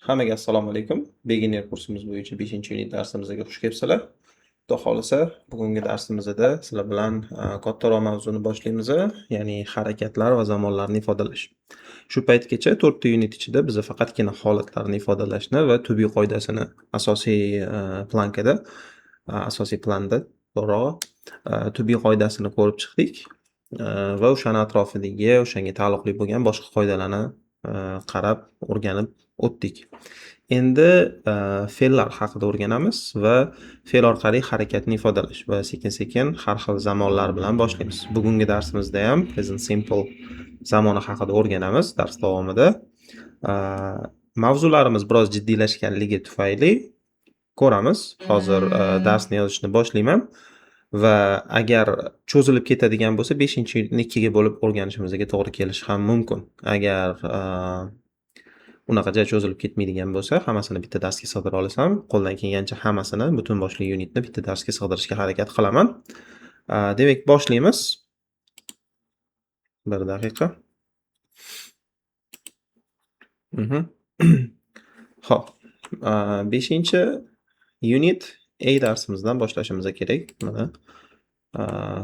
Hammaga assalomu alaykum. Beginner kursimiz bo'yicha 5-unit darsimizga xush kelibsizlar. Xudo xolisa, bugungi darsimizda sizlar bilan kattaroq mavzuni boshlaymiz, ya'ni harakatlar va zamonlarni ifodalash. Shu paytgacha 4 ta unit ichida biz faqatgina holatlarni ifodalashni va to be qoidasini asosiy plankada, asosiy planda to'g'rirog'i to be qoidasini ko'rib chiqdik va o'shani atrofidagi, o'shanga taalluqli bo'lgan boshqa qoidalarni qarab, o'rganib o'tdik. Endi fe'llar haqida o'rganamiz va fe'l orqali harakatni ifodalash va sekin-sekin har xil zamonlar bilan boshlaymiz. Bugungi darsimizda ham present simple zamoni haqida o'rganamiz dars davomida. Mavzularimiz biroz jiddiylashganligi tufayli ko'ramiz. Hozir darsni yozishni boshlayman va agar cho'zilib ketadigan bo'lsa 5-unitni 2 ga bo'lib o'rganishimizga to'g'ri kelishi ham mumkin. Agar unaqacha cho'zilib ketmaydigan bo'lsa, hammasini bitta darsga sig'dira olsam, qo'ldan kelgancha hammasini, butun boshli unitni bitta darsga sig'dirishga harakat qilaman. Demak, boshlaymiz. 1 daqiqa. Xo'p, 5-unit A darsimizdan boshlashimiz kerak. Mana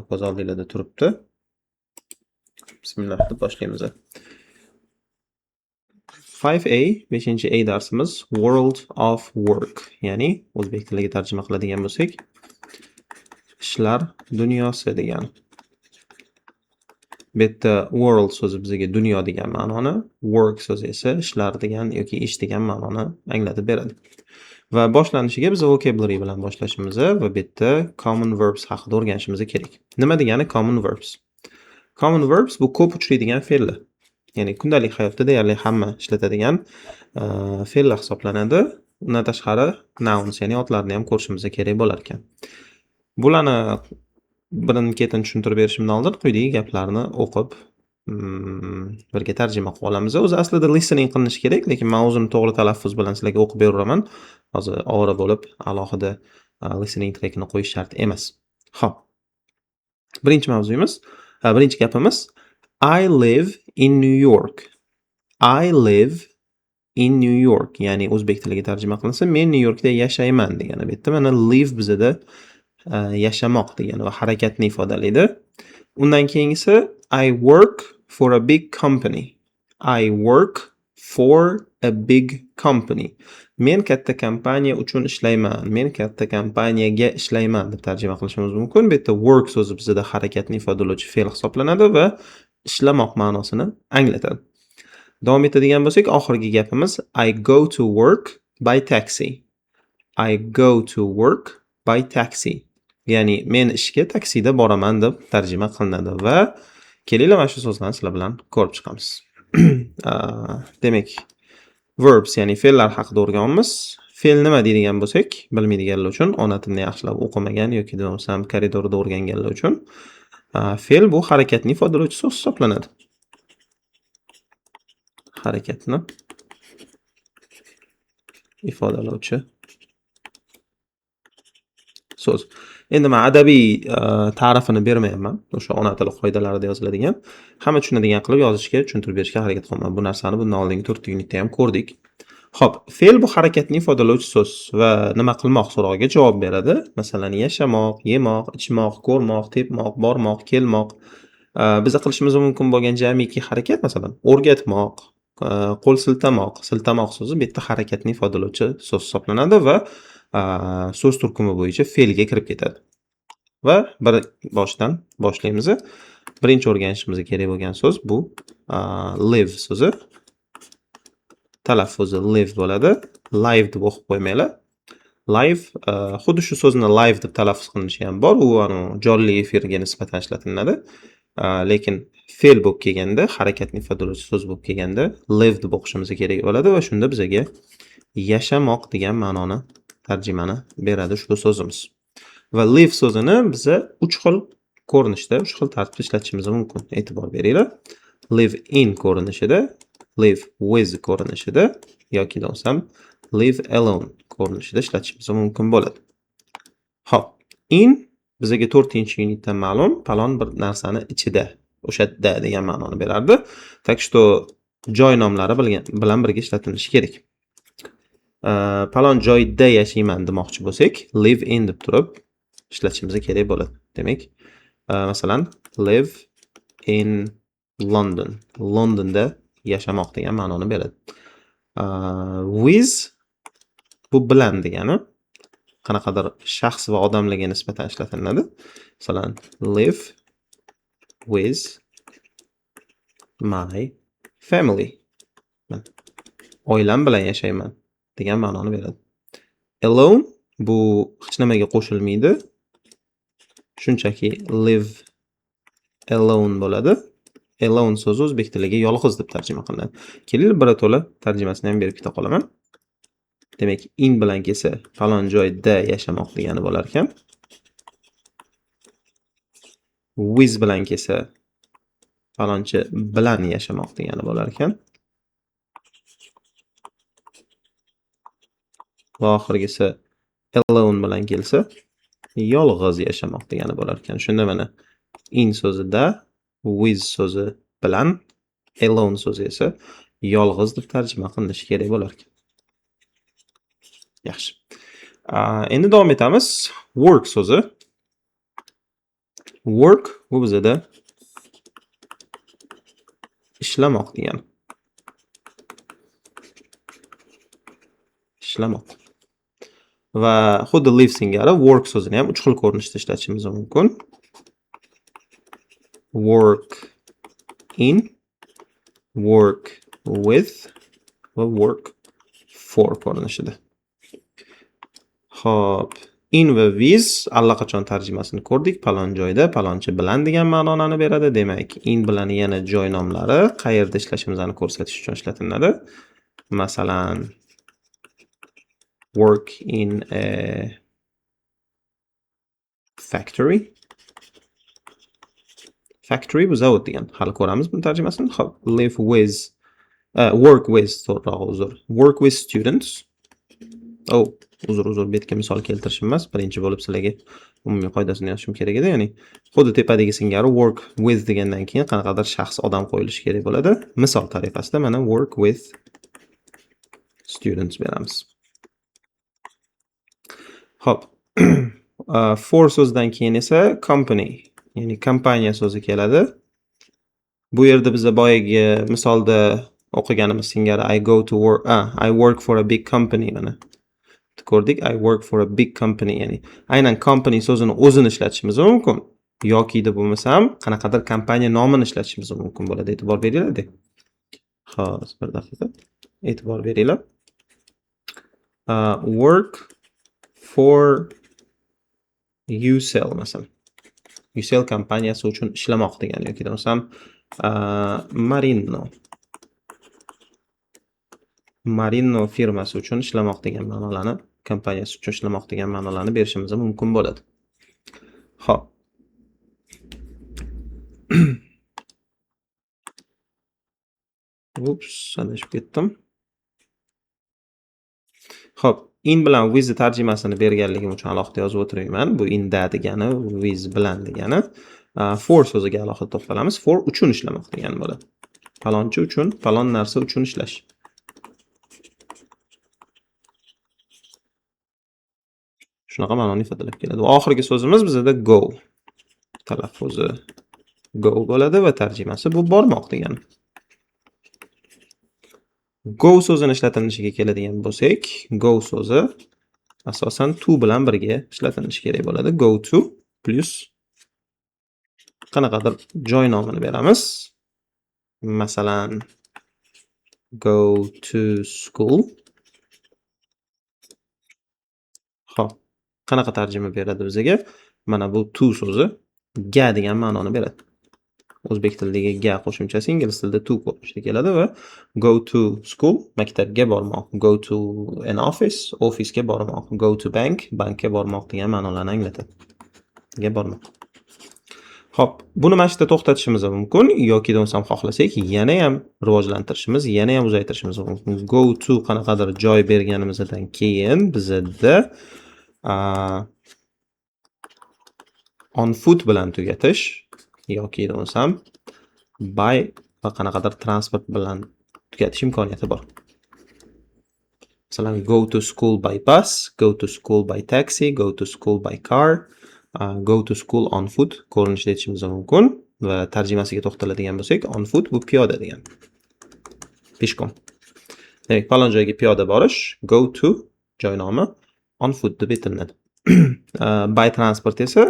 ko'z oldingizda turibdi. Bismillah deb boshlaymiz. 5A, 5-A darsimiz World of Work, ya'ni o'zbek tiliga tarjima qiladigan bo'lsak, ishlar dunyosi degani. Bu yerda world so'zi bizga dunyo degan ma'noni, work so'zi esa ishlar degan yoki ish degan ma'noni anglatib beradi. Va boshlanishiga biz vocabulary bilan boshlashimiz va bu yerda common verbs haqida o'rganishimiz kerak. Nima degani common verbs? Common verbs bu ko'p uchraydigan fe'llar. Ya'ni kundalik hayotda deyarli hamma ishlatadigan fe'llar hisoblanadi. Undan tashqari nouns, ya'ni otlarni ham ko'rishimiz kerak bo'lar ekan. Bularni birin-ketin tushuntirib berishimdan oldin quyidagi gaplarni o'qib birga tarjima qilib olamiz. O'zi aslida listening qilinishi kerak, lekin men o'zim to'g'ri talaffuz bilan sizlarga o'qib beraveraman. Hozir ovora bo'lib alohida listening trackini qo'yish shart emas. Xo'p. Birinchi mavzuyimiz, birinchi gapimiz I live in New York. I live in New York. Ya'ni o'zbek tiliga tarjima qilinsa, men New Yorkda yashayman degani. Bu yerda mana live bizda yashamoq degani va harakatni ifodalaydi. Undan keyingisi I work for a big company. I work for a big company. Men katta kompaniya uchun ishlayman. Men katta kompaniyaga ishlayman deb tarjima qilishimiz mumkin. Bu yerda work so'zi bizda harakatni ifodalovchi fe'l hisoblanadi va ishlamoq ma'nosini anglatadi. Davom etadigan bo'lsak, oxirgi gapimiz I go to work by taxi. I go to work by taxi. Ya'ni men ishga taksida boraman deb tarjima qilinadi va kelinglar mana shu so'zlarni sizlar bilan ko'rib chiqamiz. Demak, verbs ya'ni fe'llar haqida o'rganamiz. Fe'l nima deydigan bo'lsak, bilmaydiganlar uchun, ona tilni yaxshilab o'qimagan yoki bo'lmasam koridorda o'rganganlar uchun, fe'l bu harakatni ifodalovchi so'z hisoblanadi. Harakatni ifodalovchi so'z. Endi men adabiy ta'rifini bermayapman. O'sha ona tili qoidalarida yoziladigan. Hamma tushunadigan qilib yozishga, tushuntirib berishga harakat qilaman. Bu narsani bundan oldingi 4 unitda ham ko'rdik. Xo'p, fe'l bu harakatni ifodalovchi so'z va nima qilmoq so'roviga javob beradi. Masalan, yashamoq, yemoq, ichmoq, ko'rmoq, tepmoq, bormoq, kelmoq. Biz qilishimiz mumkin bo'lgan jamiki harakat, masalan, o'rgatmoq, qo'l siltamoq. Siltamoq so'zi bu yerda harakatni ifodalovchi so'z hisoblanadi va so'z turkumi bo'yicha fe'lga kirib ketadi. Va bir boshdan boshlaymiz. Birinchi o'rganishimizga kerak bo'lgan so'z bu live so'zi. Talaffuzi live bo'ladi. Live deb o'qib qo'ymanglar. Live xuddi shu so'zni live deb talaffuz qilinishi ham bor. U jonli efirga nisbatan ishlatiladi. Lekin fe'l bo'lib kelganda, harakatni ifodalovchi so'z bo'lib kelganda live deb o'qishimiz kerak bo'ladi va shunda bizga yashamoq degan ma'noni tarjimani beradi shu so'zimiz. Va live so'zini biz 3 xil ko'rinishda, 3 xil tartibda ishlatishimiz mumkin. E'tibor beringlar. Live in ko'rinishida, live with ko'rinishida yoki bo'lsam live alone ko'rinishida ishlatishimiz mumkin bo'ladi. Xo'p, in bizga 4-unitdan ma'lum, palon bir narsani ichida, o'shada degan ma'noni berardi. Так что joy nomlari bilan birga ishlatilishi kerak. Falon joyda yashayman demoqchi bo'lsak, live in deb turib ishlatishimiz kerak bo'ladi. Demak, masalan, live in London. Londonda yashamoq degan ma'noni beradi. With bu bilan degani qanaqadir shaxs va odamlarga nisbatan ishlatiladi. Masalan, live with my family. Oilam bilan yashayman degan ma'noni beradi. Alone bu hech nimaga qo'shilmaydi. Shunchaki live alone bo'ladi. Alone so'zi o'zbek tiliga yolg'iz deb tarjima qilinadi. Kelinglar birato'la tarjimasini ham berib keta qolaman. Demak, in bilan kelsa, falon joyda yashamoq degani bo'lar ekan. With bilan kelsa, falonchi bilan yashamoq degani bo'lar ekan. Va oxirgisi alone bilan kelsa, yolg'iz yashamoq degani bo'lar ekan. Shunda mana in so'zida with so'zi bilan, alone so'zi esa yolg'iz deb tarjima qilinishi kerak bo'lar ekan. Yaxshi. Endi davom etamiz. Work so'zi. Work bu bizda ishlamoq degani. Ishlamoq. Va xuddi live singari work so'zini ham uch xil ko'rinishda ishlatishimiz mumkin. Work in, work with va work for ko'rinishida. Xo'p, in va with allaqachon tarjimasini ko'rdik. Falon joyda, falonchi bilan degan ma'noni beradi. Demak, in bilan yana joy nomlari qayerda ishlashimizni ko'rsatish uchun ishlatiladi. Masalan, work in a factory. Factory bu zavod degan. Hali ko'ramiz buni tarjimasini. Xo'p, live with work with work with students. Uzr, betga misol keltirishim emas. Birinchi bo'lib sizlarga umumiy qoidasini yozishim kerak edi. Ya'ni, xuddi tepadagi singari work with degandan keyin qanaqadir shaxs, odam qo'yilishi kerak bo'ladi. Misol tariqasida mana work with students beramiz. Xo'p. For so'zdan keyin esa company, ya'ni kompaniya so'zi keladi. Bu yerda biz boyagi misolda o'qiganimiz singari I work for a big company mana. Ko'rdik, I work for a big company, ya'ni aynan company so'zini o'zini ishlatishimiz mumkin yoki deb bo'lmasam qanaqadir kompaniya nomini ishlatishimiz mumkin bo'ladi. E'tibor beringlar. Xo'p, bir daqiqa. E'tibor beringlar. Work for UCell masalan. UCell kompaniyasi uchun ishlamoq degani yoki bo'lmasam Marino firmasi uchun ishlamoq degan ma'nolarni, kompaniyasi uchun ishlamoq degan ma'nolarni berishimiz mumkin bo'ladi. Xo'p. Adashib ketdim. Xo'p, in bilan with tarjimasini berganligim uchun alohida yozib o'tirayman. Bu inda degani, with bilan degani. For so'ziga alohida to'xtalamiz. For uchun ishlamoq degani bo'ladi. Falonchi uchun, falon narsa uchun ishlash. Shunaqa ma'noni ifodalab keladi. Va oxirgi so'zimiz bizda go. Talaffuzi go bo'ladi va tarjimasi bu bormoq degani. Go so'zini ishlatilishiga keladigan bo'lsak, go so'zi asosan to bilan birga ishlatilishi kerak bo'ladi. Go to plus qanaqadir joy nomini beramiz. Masalan, go to school. Xo'p, qanaqa tarjima beradi bizga? Mana bu to so'zi ga degan ma'noni beradi. O'zbek tilidagi ga qo'shimchasi ingliz tilida to qo'shimcha keladi va go to school maktabga bormoq, go to an office ofisga bormoq, go to bank bankka bormoq degan ma'nolarni anglatadi. Ga bormoq. Xo'p, buni mana shu yerda to'xtatishimiz mumkin yoki bo'lmasam xohlasak yana ham rivojlantirishimiz, yana ham uzaytirishimiz mumkin. Go to qanaqadir joy berganimizdan keyin bizda on foot bilan tugatish yoki bo'lmasam by va qanaqadir transport bilan tugatish imkoniyati bor. Masalan, go to school by bus, go to school by taxi, go to school by car, go to school on foot ko'rinishda aytishimiz mumkin va tarjimasiga to'xtaladigan bo'lsak, on foot bu piyoda degan. Peshkom. Demak, falon joyga piyoda borish, go to joy nomi, on foot deb aytiladi. By transport esa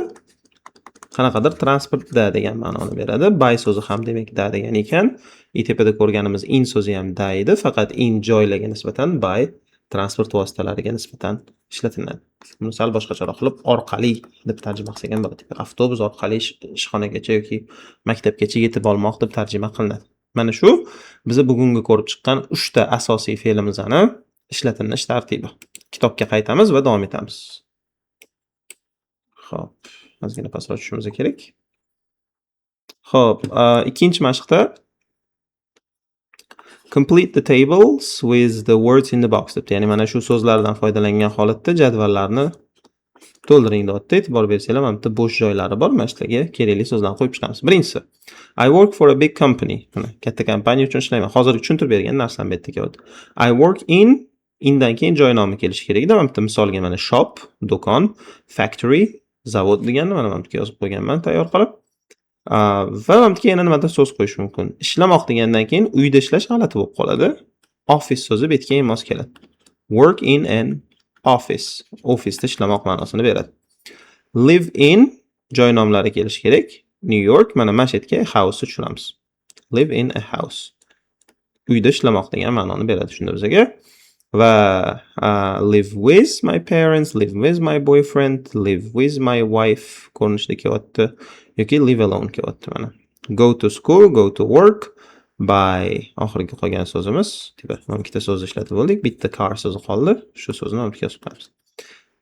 qanaqadir transportda degan ma'noni beradi. By so'zi ham demak da degan ekan. Tepada ko'rganimiz in so'zi ham da edi, faqat in joylarga nisbatan by transport vositalariga nisbatan ishlatiladi. Buni sal boshqacharoq qilib orqali deb tarjima qilsak ham bo'ladi. Avtobus orqali ishxonagacha yoki maktabgacha yetib olmoq deb tarjima qilinadi. Mana shu biz bugungi ko'rib chiqqan 3 ta asosiy fe'limizning ishlatilish tartibi. Kitobga qaytamiz va davom etamiz. Xo'p, ozgina pastroq tushishimiz kerak. Xo'p, ikkinchi mashqda complete the tables with the words in the box deb. Ya'ni mana shu so'zlardan foydalangan holatda jadvallarni to'ldiring deb e'tibor bersanglar, mana bu bo'sh joylari bor. Mana shularga kerakli so'zlarni qo'yib chiqamiz. Birinchisi, I work for a big company. Mana katta kompaniya uchun ishlayman. Hozir tushuntirib bergan narsam bu yerda keldi. I work in indan keyin joy nomi kelishi kerak. Mana bu misolga mana shop, do'kon, factory, zavod deganni mana bu yozib qo'yganman tayyor qilib. Va mana bu yana nimadir so'z qo'yish mumkin. Ishlamoq degandan keyin uyda ishlash g'alati bo'lib qoladi. Office so'zi bu yerga mos keladi. Work in an office. Office'da ishlamoq ma'nosini beradi. Live in joy nomlari kelishi kerak. New York mana shu yerga house tushiramiz. Live in a house. Uyda ishlamoq degan ma'noni beradi shunda bizga. Va live with my parents, live with my boyfriend, live with my wife ko'rinishda kelyapti yoki live alone kelyapti mana. Go to school, go to work by oxirgi qolgan so'zimiz, mana ikkita so'z ishlatib bo'ldik, bitta car so'zi qoldi. Shu so'zni mana yozib qo'yamiz.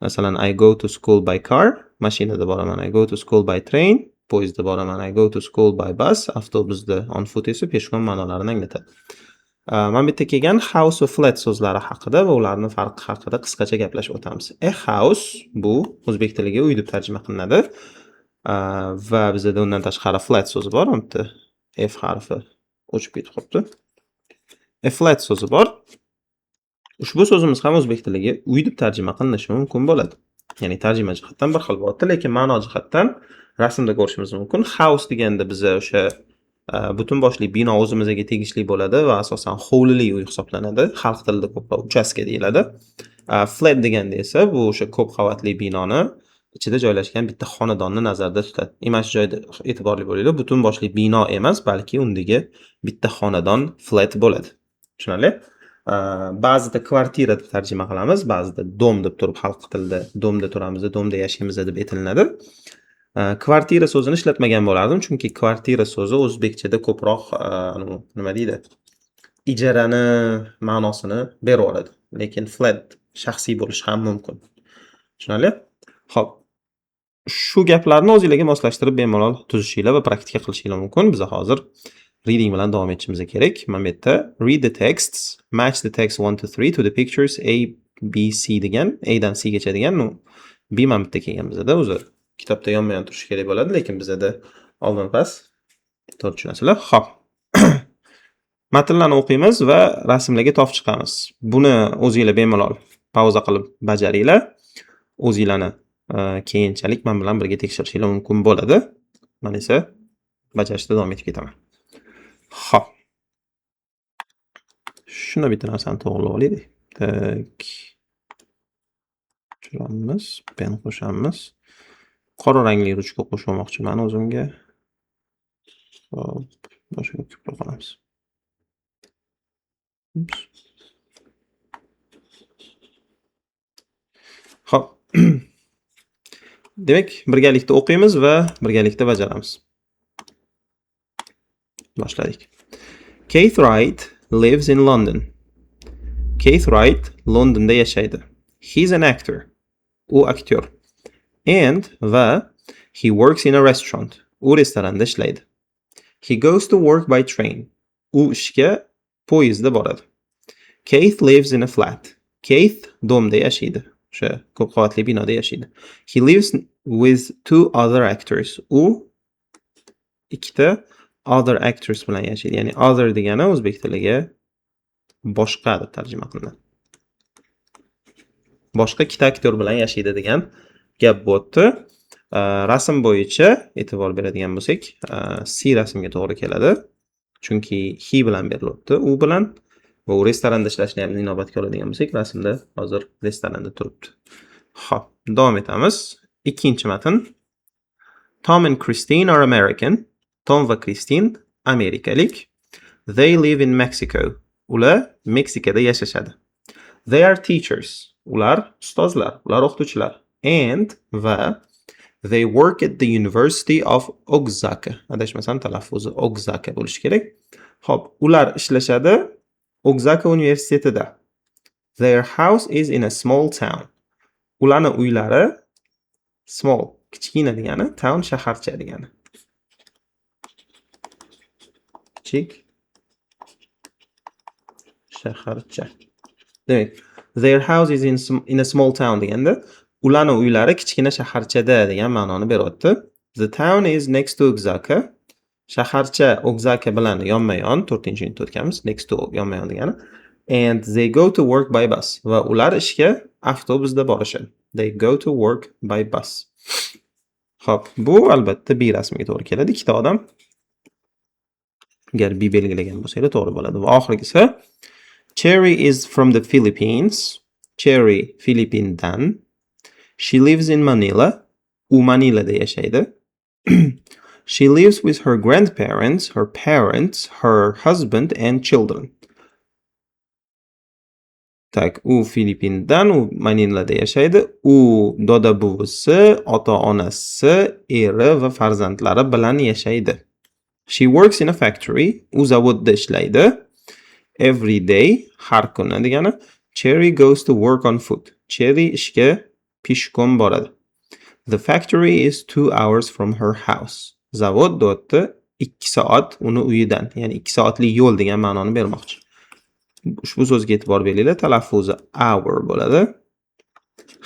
Masalan, I go to school by car, mashinada boraman. I go to school by train, poyezdda boraman. I go to school by bus, avtobusda, on foot esa peshkom ma'nolarini anglatadi. Mana bu yerda kelgan house va flat so'zlari haqida va ularning farqi haqida qisqacha gaplashib o'tamiz. A house bu o'zbek tiliga uy deb tarjima qilinadi. Va bizda undan tashqari flat so'zi bor. Mana bu F harfi o'chib ketib qolibdi. A flat so'zi bor. Ushbu so'zimiz ham o'zbek tiliga uy deb tarjima qilinishi mumkin bo'ladi. Ya'ni tarjima jihatdan bir xil bo'ladi, lekin ma'no jihatdan rasmda ko'rishimiz mumkin. House deganda biz o'sha butun boshli bino o'zimizga tegishli bo'ladi va asosan hovlili uy hisoblanadi. Xalq tilida ko'proq uchastka deyiladi. Flat deganda esa bu o'sha ko'p qavatli binoni ichida joylashgan bitta xonadonni nazarda tutadi. Mana shu joyda e'tiborli bo'linglar, butun boshli bino emas, balki undagi bitta xonadon flat bo'ladi. Tushunarli? Ba'zida kvartira deb tarjima qilamiz, ba'zida dom deb turib xalq tilida domda turamiz, domda yashaymiz deb aytilinadi. Kvartira so'zini ishlatmagan bo'lardim, chunki kvartira so'zi o'zbekchada ko'proq nima deydi? Ijarani ma'nosini berib oladi. Lekin flat shaxsiy bo'lishi ham mumkin. Tushunarli? Xo'p. Shu gaplarni o'zingizga moslashtirib bemalol tuzishinglar va praktika qilishinglar mumkin. Biz hozir reading bilan davom etishimiz kerak. Mana bu yerda read the texts, match the text 1 to 3 to the pictures A, B, C degan, A dan C gacha degan, B mana bu yerda kelgan bizda o'zi. Kitobda yonma-yon turishi kerak bo'ladi, lekin bizda oldin past to'g'ri tushunasizlar. Xo'p. Matnlarni o'qiymiz va rasmlarga topib chiqamiz. Buni o'zingizlar bemalol pauza qilib bajaringlar. O'zingizlarni keyinchalik men bilan birga tekshirishinglar mumkin bo'ladi. Men esa bajarishda davom etib ketaman. Xo'p. Shuni bitta narsani to'g'rilab olaylik. Tak. Tushiramiz, pen qo'shamiz. Qora rangli ruchka qo'shmoqchiman o'zimga. Xo'p, boshqa ko'proq qilamiz. Xo'p. Demak, birgalikda o'qiymiz va birgalikda bajaramiz. Boshladik. Keith Wright lives in London. Keith Wright Londonda yashaydi. He's an actor. U aktyor. And va he works in a restaurant. U restoranda ishlaydi. He goes to work by train. U ishga poyezdda boradi. Keith lives in a flat. Keith domda yashaydi. O'sha ko'p qavatli binoda yashaydi. He lives with two other actors. U ikkita other actors bilan yashaydi. Ya'ni other degani o'zbek tiliga boshqa deb tarjima qilinadi. boshqa ikkita aktyor bilan yashaydi degan gap bo'pti. Rasm bo'yicha e'tibor beradigan bo'lsak, C rasmga to'g'ri keladi. Chunki he bilan berilibdi, u bilan va u restoranda ishlashni ham inobatga oladigan bo'lsak, rasmda hozir restoranda turibdi. Xo'p, davom etamiz. Ikkinchi matn. Tom and Christine are American. Tom va Christine amerikalik. They live in Mexico. Ular Meksikada yashashadi. They are teachers. Ular ustozlar, ular o'qituvchilar. And va they work at the University of Oaxaca. Adashmasam talaffuzi Oaxaca bo'lishi kerak. Xo'p, ular ishlashadi Oaxaca universitetida. Their house is in a small town. Ularning uylari small, kichkina degani, town shaharcha degani. Kichik shaharcha. Demak, their house is in a small town deganda, ularning uylari kichkina shaharchada degan ma'noni beryapti. The town is next to Oaxaca. Shaharcha Oaxaca bilan yonma-yon, 4-unitni o'tganmiz. Next to yonma-yon degani. And they go to work by bus. Va ular ishga avtobusda borishadi. They go to work by bus. Xo'p, bu albatta B rasmiga to'g'ri keladi. Ikkita odam agar B belgilagan bo'lsa to'g'ri bo'ladi. Va oxirgisi Cherry is from the Philippines. Cherry Filippindan. She lives in Manila. U Manilada yashaydi. She lives with her grandparents, her parents, her husband and children. Tak, u Filippindan, u Manilada yashaydi. U doda buvisi, ota-onasi, eri va farzandlari bilan yashaydi. She works in a factory. U zavodda ishlaydi. Every day, har kuni degani. Cherry goes to work on foot. Cherry ishga pishkom boradi. The factory is 2 hours from her house. Zavod dotda 2 soat uni uyidan, ya'ni 2 soatlik yo'l degan ma'noni bermoqchi. Ushbu so'zga e'tibor beringlar, talaffuzi hour bo'ladi.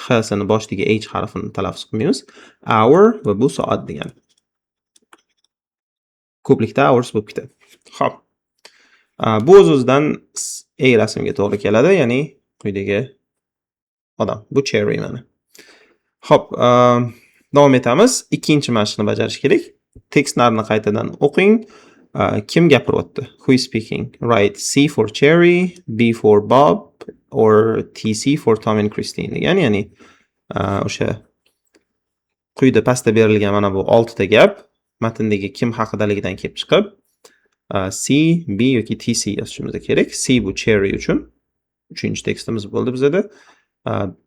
H sini boshiga H harfini talaffuz qilmaymiz. Hour va bu soat degani. Ko'plikda hours bo'lib ketadi. Xo'p. Bu o'z-o'zidan A rasmga to'g'ri keladi, ya'ni quyidagi odam. Bu Cherry mana. Xo'p, davom etamiz. Ikkinchi mashqni bajarish kerak. Tekstlarni qaytadan o'qing. Kim gapiryapti? Who is speaking? Write C for Cherry, B for Bob, or TC for Tom and Christine. Ya'ni o'sha quyida pastda berilgan mana bu 6 ta gap matndagi kim haqidaligidan kelib chiqib, C, B yoki TC yozishimiz kerak. C bu Cherry uchun. 3-chi tekstimiz bo'ldi bizda.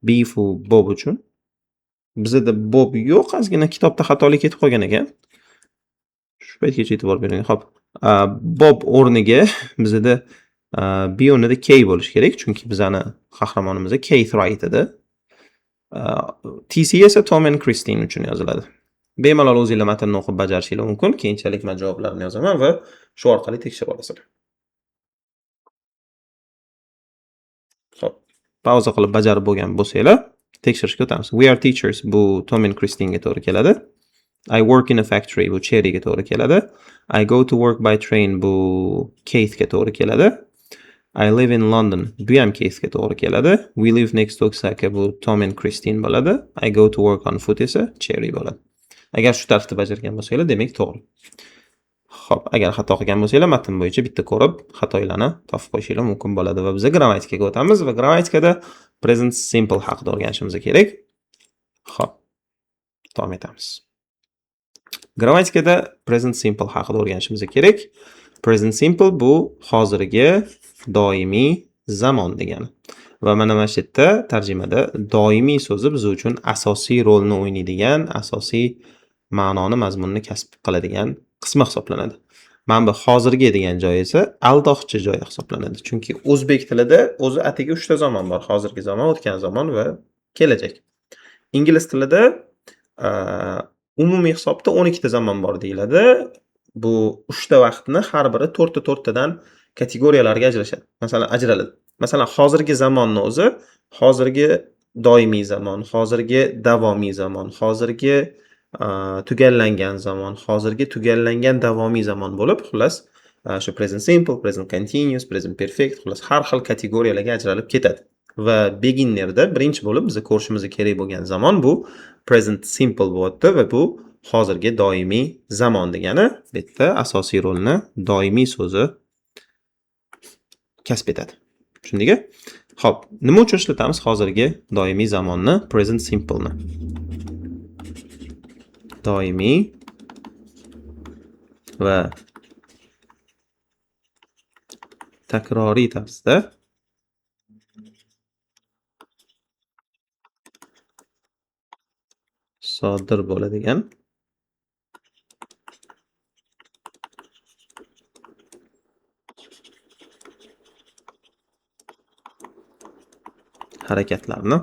B bu Bob uchun. Bizda Bob yo'q, ozgina kitobda xatolik ketib qolgan ekan. Shu paytgacha e'tibor bering. Xo'p, Bob o'rniga bizda B o'rnida K bo'lish kerak, chunki bizning qahramonimiz Keith Wright edi. TC esa Tom and Christine uchun yoziladi. Bemalol o'zingizlar matnni o'qib bajarishingiz mumkin. Keyinchalik men javoblarni yozaman va shu orqali tekshirib olasizlar. Xo'p, pauza qilib bajarib bo'lgan bo'lsanglar, tekshirishga o'tamiz. We are teachers bu Tom and Christine ga to'g'ri keladi. I work in a factory bu Cherry ga to'g'ri keladi. I go to work by train bu Keith ga to'g'ri keladi. I live in London bu ham Keith ga to'g'ri keladi. We live next to Oaxaca bu Tom and Christine bo'ladi. I go to work on foot esa Cherry bo'ladi. Agar shu tartibda bajargan bo'lsanglar, demak to'g'ri. Xo'p, agar xato qilgan bo'lsanglar, matn bo'yicha bitta ko'rib, xatolarni topib qo'yishinglar mumkin bo'ladi va biz grammatikaga o'tamiz va grammatikada present simple haqida o'rganishimiz kerak. Xo'p, davom etamiz. Grammatikada present simple haqida o'rganishimiz kerak. Present simple bu hozirgi doimiy zamon degani. Va mana mana shu yerda tarjimada doimiy so'zi biz uchun asosiy rolni o'ynaydigan, asosiy ma'noni, mazmunni kasb qiladigan qismi hisoblanadi. Mana bu hozirgi degan joy esa aldoqchi joy hisoblanadi. Chunki o'zbek tilida o'zi atigi 3 ta zamon bor. Hozirgi zamon, o'tgan zamon va kelajak. Ingliz tilida umumiy hisobda 12 ta zamon bor deyiladi. Bu 3 ta vaqtni har biri 4 ta 4 tadan kategoriyalarga ajrashadi. Ajraladi. Masalan, hozirgi zamonni o'zi hozirgi doimiy zamon, hozirgi davomiy zamon, hozirgi tugallangan zamon, hozirgi tugallangan davomiy zamon bo'lib, xullas shu present simple, present continuous, present perfect, xullas har xil kategoriyalarga ajralib ketadi. va beginnerda birinchi bo'lib biz ko'rishimiz kerak bo'lgan zamon bu present simple bo'lyapti va bu hozirgi doimiy zamon degani bu yerda asosiy rolni doimiy so'zi kasb etadi. Tushundingmi? Xo'p, nima uchun ishlatamiz hozirgi doimiy zamonni, present simple ni? Doimiy va takroriy tarzda sodir bo'ladigan harakatlarni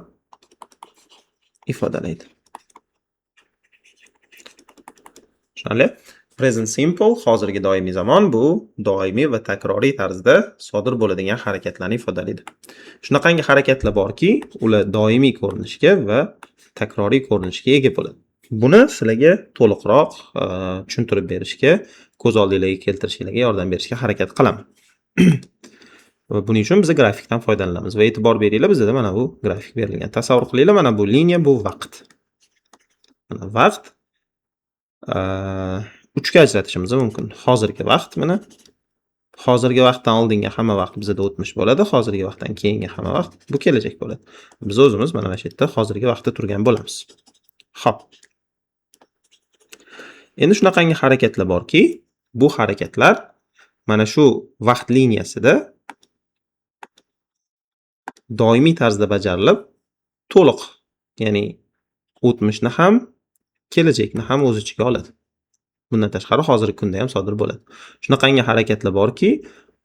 ifodalaydi. Tushunarli? Present simple hozirgi doimiy zamon bu doimiy va takroriy tarzda sodir bo'ladigan harakatlarni ifodalaydi. Shunaqangi harakatlar borki, ular doimiy ko'rinishga va takroriy ko'rinishga ega bo'ladi. Buni sizlarga to'liqroq tushuntirib berishga, ko'z oldingizga keltirishingizga yordam berishga harakat qilaman. Va buning uchun biz grafikdan foydalanamiz va e'tibor beringlar, bizda mana bu grafik berilgan. Tasavvur qilinglar, mana bu liniya bu vaqt. Mana vaqt 3 ga ajratishimiz mumkin. Hozirgi vaqt mana hozirgi vaqtdan oldingi hamma vaqt bizda o'tmish bo'ladi, hozirgi vaqtdan keyingi hamma vaqt bu kelajak bo'ladi. Biz o'zimiz mana shu yerda hozirgi vaqtda turgan bo'lamiz. Xo'p. Endi shunaqangi harakatlar borki, bu harakatlar mana shu vaqt liniyasida doimiy tarzda bajarilib, to'liq, ya'ni o'tmishni ham, kelajakni ham o'z ichiga oladi. Bundan tashqari hozirgi kunda ham sodir bo'ladi. Shunaqangi harakatlar borki,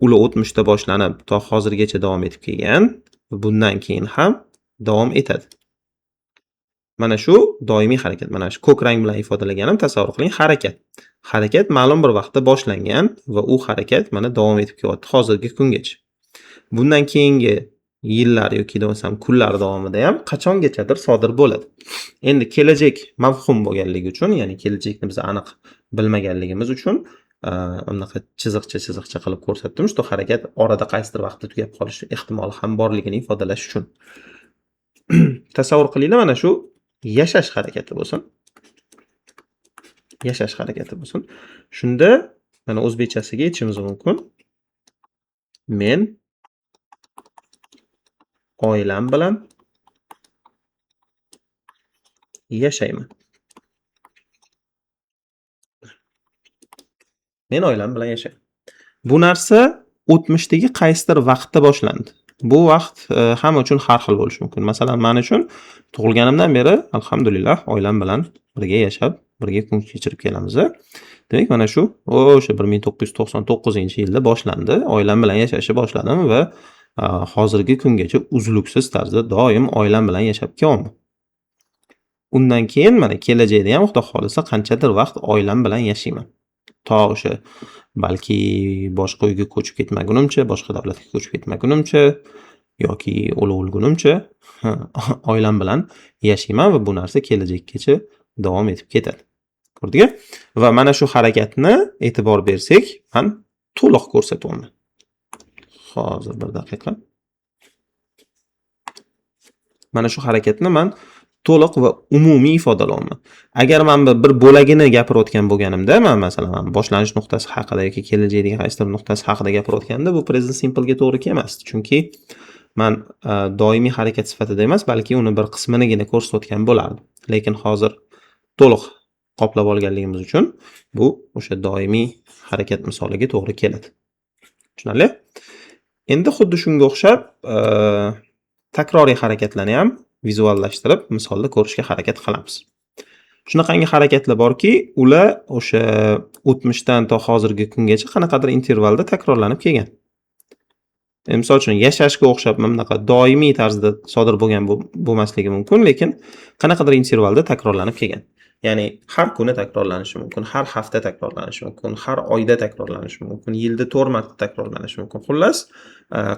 ular o'tmishda boshlanib, to hozirgacha davom etib kelgan, bundan keyin ham davom etadi. Mana shu doimiy harakat. Mana shu ko'k rang bilan ifodalaganim, tasavvur qiling, harakat. Harakat ma'lum bir vaqtda boshlangan va u harakat mana davom etib kelyapti hozirgi kungacha. Bundan keyingi yillar yoki bo'lsam kunlar davomida ham qachongachadir sodir bo'ladi. Endi kelajak mavhum bo'lganligi uchun, ya'ni kelajakni biz aniq bilmaganligimiz uchun unaqa chiziqcha qilib ko'rsatdim. Shu harakat orada qaysidir vaqtda tugab qolishi ehtimoli ham borligini ifodalash uchun. Tasavvur qilinglar, mana shu yashash harakati bo'lsin. Yashash harakati bo'lsin. Shunda mana o'zbekchasiga aytishimiz mumkin. Men oilam bilan yashayman. Men oilam bilan yashayman. Bu narsa o'tmishdagi qaysidir vaqtda boshlandi. Bu vaqt hamma uchun har xil bo'lishi mumkin. Masalan, men uchun tug'ilganimdan beri alhamdulillah oilam bilan birga yashab, birga kun kechirib kelamiz. Demak, mana shu o'sha 1999-yilda boshlandi. Oilam bilan yashashni boshladim va hozirgi kungacha uzluksiz tarzda doim oilam bilan yashab kelyapman. Undan keyin mana kelajakda ham xudo xolisa qanchadir vaqt oilam bilan yashayman. To o'sha balki boshqa uyga ko'chib ketmagunimcha, boshqa davlatga ko'chib ketmagunimcha yoki o'lgunimcha oilam bilan yashayman va bu narsa kelajakgacha davom etib ketadi. Ko'rdingmi? Va mana shu harakatni e'tibor bersak, men to'liq ko'rsatyapman. Hozir bir daqiqa. Mana shu harakatni men to'liq va umumiy ifodalayman. Agar men bir bo'lagini gapirayotgan bo'lganimda, men masalan boshlanish nuqtasi haqida yoki kelajakdagi qaysidir nuqtasi haqida gapirayotganda, bu present simple ga to'g'ri kelmasdi. Chunki men doimiy harakat sifatida emas, balki uni bir qisminigina ko'rsatayotgan bo'lardim. Lekin hozir to'liq qoplab olganligimiz uchun bu o'sha doimiy harakat misoliga to'g'ri keladi. Tushunarli? Endi xuddi shunga o'xshab takroriy harakatlarni ham vizuallashtirib misolda ko'rishga harakat qilamiz. Shunaqangi harakatlar borki, ular o'sha o'tmishdan to hozirgi kungacha qanaqadir intervalda takrorlanib kelgan. Misol uchun yashashga o'xshab bunaqa doimiy tarzda sodir bo'lgan bo'lmasligi mumkin, lekin qanaqadir intervalda takrorlanib kelgan. Ya'ni har kuni takrorlanishi mumkin, har hafta takrorlanishi mumkin, har oyda takrorlanishi mumkin, yilda 4 marta takrorlanishi mumkin. Xullas,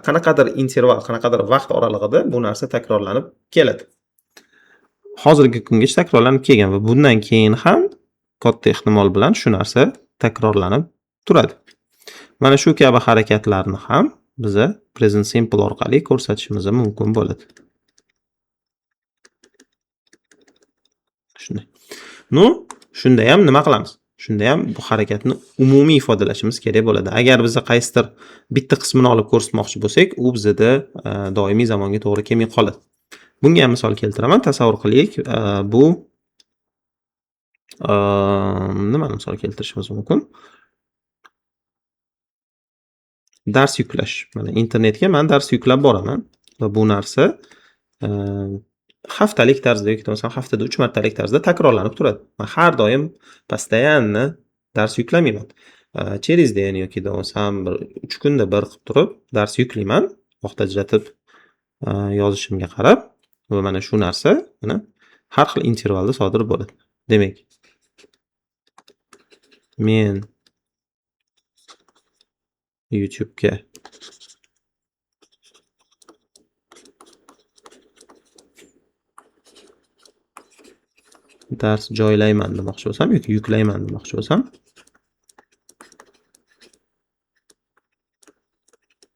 qanaqadir interval, qanaqadir vaqt oralig'ida bu narsa takrorlanib keladi. Hozirgi kungacha takrorlanib kelgan va bundan keyin ham katta ehtimol bilan shu narsa takrorlanib turadi. Mana shu kabi harakatlarni ham biza present simple orqali ko'rsatishimiz mumkin bo'ladi. Shunday. Nu, shunda ham nima qilamiz? Shunda ham bu harakatni umumiy ifodalashimiz kerak bo'ladi. Agar biz qaysidir bitta qismini olib ko'rsatmoqchi bo'lsak, u bizda doimiy zamonga to'g'ri kelmay qoladi. Bunga ham misol keltiraman. Tasavvur qilaylik, bu nimani misol keltirishimiz mumkin? Dars yuklash. Mana internetga men dars yuklab boraman va bu narsa haftalik tarzda yoki bo'lmasa haftada 3 martalik tarzda takrorlanib turadi. Men har doim постоянно dars yuklamayman. Через день yoki bo'lmasam bir 3 kunda bir qilib turib dars yuklayman, vaqt ajratib yozishimga qarab va mana shu narsa mana har xil intervalda sodir bo'ladi. Demak, men YouTube ga dars joylayman demoqchi bo'lsam yoki yuklayman demoqchi bo'lsam,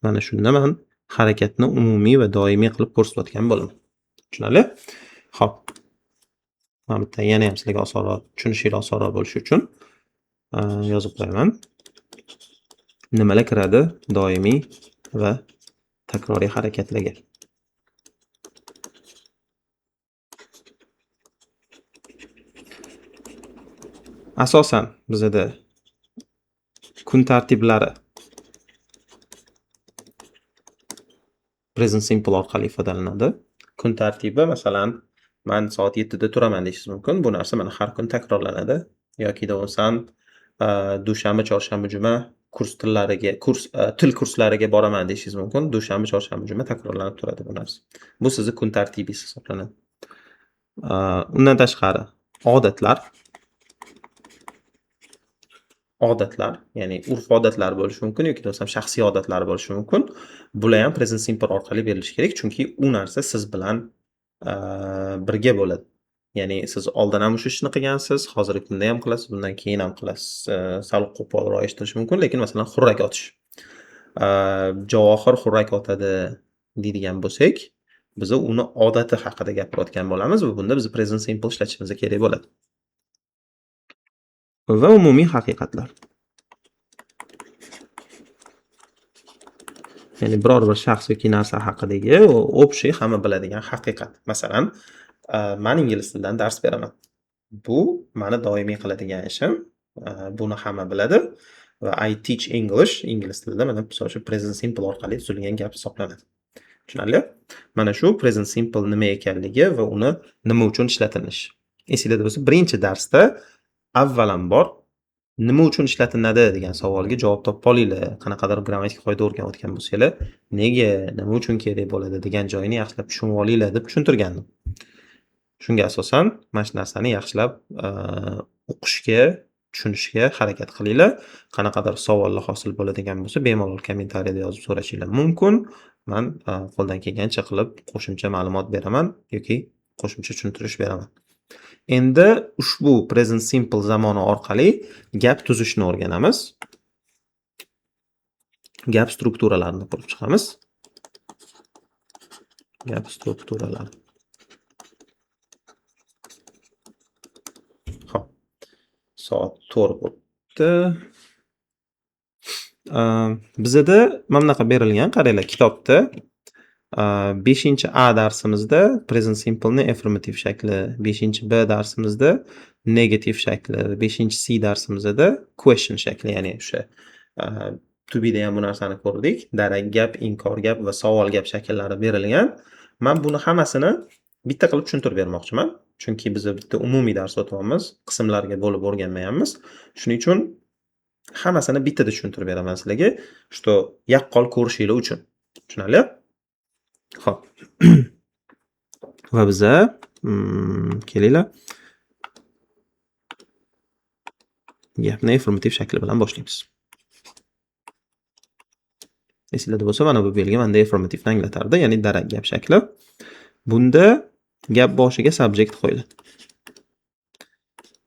mana shunda men harakatni umumiy va doimiy qilib ko'rsatayotgan bo'laman. Tushunarli? Xo'p. Mana bitta yana ham sizlarga osonroq, tushunishinglar osonroq bo'lishi uchun yozib qo'yaman. Nimalar kiradi doimiy va takroriy harakatlarga? Asosan bizda kun tartiblari present simple orqali ifodalanadi. Kun tartibi masalan men soat 7 da turaman deyishingiz mumkin. Bu narsa mana har kun takrorlanadi yoki bo'lmasam dushanba, chorshanba, juma til kurslariga boraman deyishingiz mumkin. Dushanba, chorshanba, juma takrorlanib turadi bu narsa. Bu sizning kun tartibingiz hisoblanadi. Undan tashqari odatlar, ya'ni urf-odatlar bo'lishi mumkin yoki bo'lmasam shaxsiy odatlar bo'lishi mumkin. Bular ham present simple orqali berilishi kerak, chunki u narsa siz bilan birga bo'ladi. Ya'ni siz oldin ham shu ishni qilgansiz, hozirgi kunda ham qilasiz, bundan keyin ham qilasiz. Sal qo'polroq eshitilishi mumkin, lekin masalan xurrak otish. Javohir xurrak otadi deydigan bo'lsak, biz uni odati haqida gapirayotgan bo'lamiz va bunda biz present simple ishlatishimiz kerak bo'ladi. Va umumiy haqiqatlar. Ya'ni biror bir shaxs yoki narsa haqidagi общий hamma biladigan haqiqat. Masalan, men ingliz tilidan dars beraman. Bu meni doimiy qiladigan ishim. Buni hamma biladi va I teach English ingliz tilida mana bu present simple orqali tuzilgan gap hisoblanadi. Tushunarli? Mana shu present simple nima ekanligi va uni nima uchun ishlatilishi. Esingizda bo'lsa, birinchi darsda avvalambor nima uchun ishlatiladi degan savolga javob topib olinglar. Qanaqadir grammatik qoida o'rganayotgan bo'lsanglar, nega, nima uchun kerak bo'ladi degan joyini yaxshilab tushunib olinglar deb tushuntirgandim. Shunga asosan mana shu narsani yaxshilab o'qishga, tushunishga harakat qilinglar. Qanaqadir savollar hosil bo'ladigan bo'lsa, bemalol kommentariyada yozib so'rashinglar mumkin. Men qo'ldan kelgancha qilib qo'shimcha ma'lumot beraman yoki qo'shimcha tushuntirish beraman. Endi ushbu present simple zamoni orqali gap tuzishni o'rganamiz. Gap strukturalarini qurib chiqamiz. Gap strukturalari. Xo'p. Soat 4 bo'ldi. Bizda mana bunaqa berilgan, qaranglar, kitobda 5-A darsimizda present simple ni affirmative shakli, 5-B darsimizda negative shakli, 5-C darsimizda question shakli, ya'ni o'sha to be da ham bu narsani ko'rdik. Darak gap, inkor gap va savol gap shakllari berilgan. Men buni hammasini bitta qilib tushuntirib bermoqchiman. Chunki biz bitta umumiy dars o'tyapmiz, qismlarga bo'lib o'rganmayapmiz. Shuning uchun hammasini bittada tushuntirib beraman sizlarga, что yaqqol ko'rishinglar uchun. Tushunarli? Xo'p. Va biza kelinglar. Gapni affirmative shakli bilan boshlaymiz. Esingizda bo'lsa, mana bu belgi menda affirmative anglatardi, ya'ni darak gap shakli. Bunda gap boshiga subject qo'yiladi.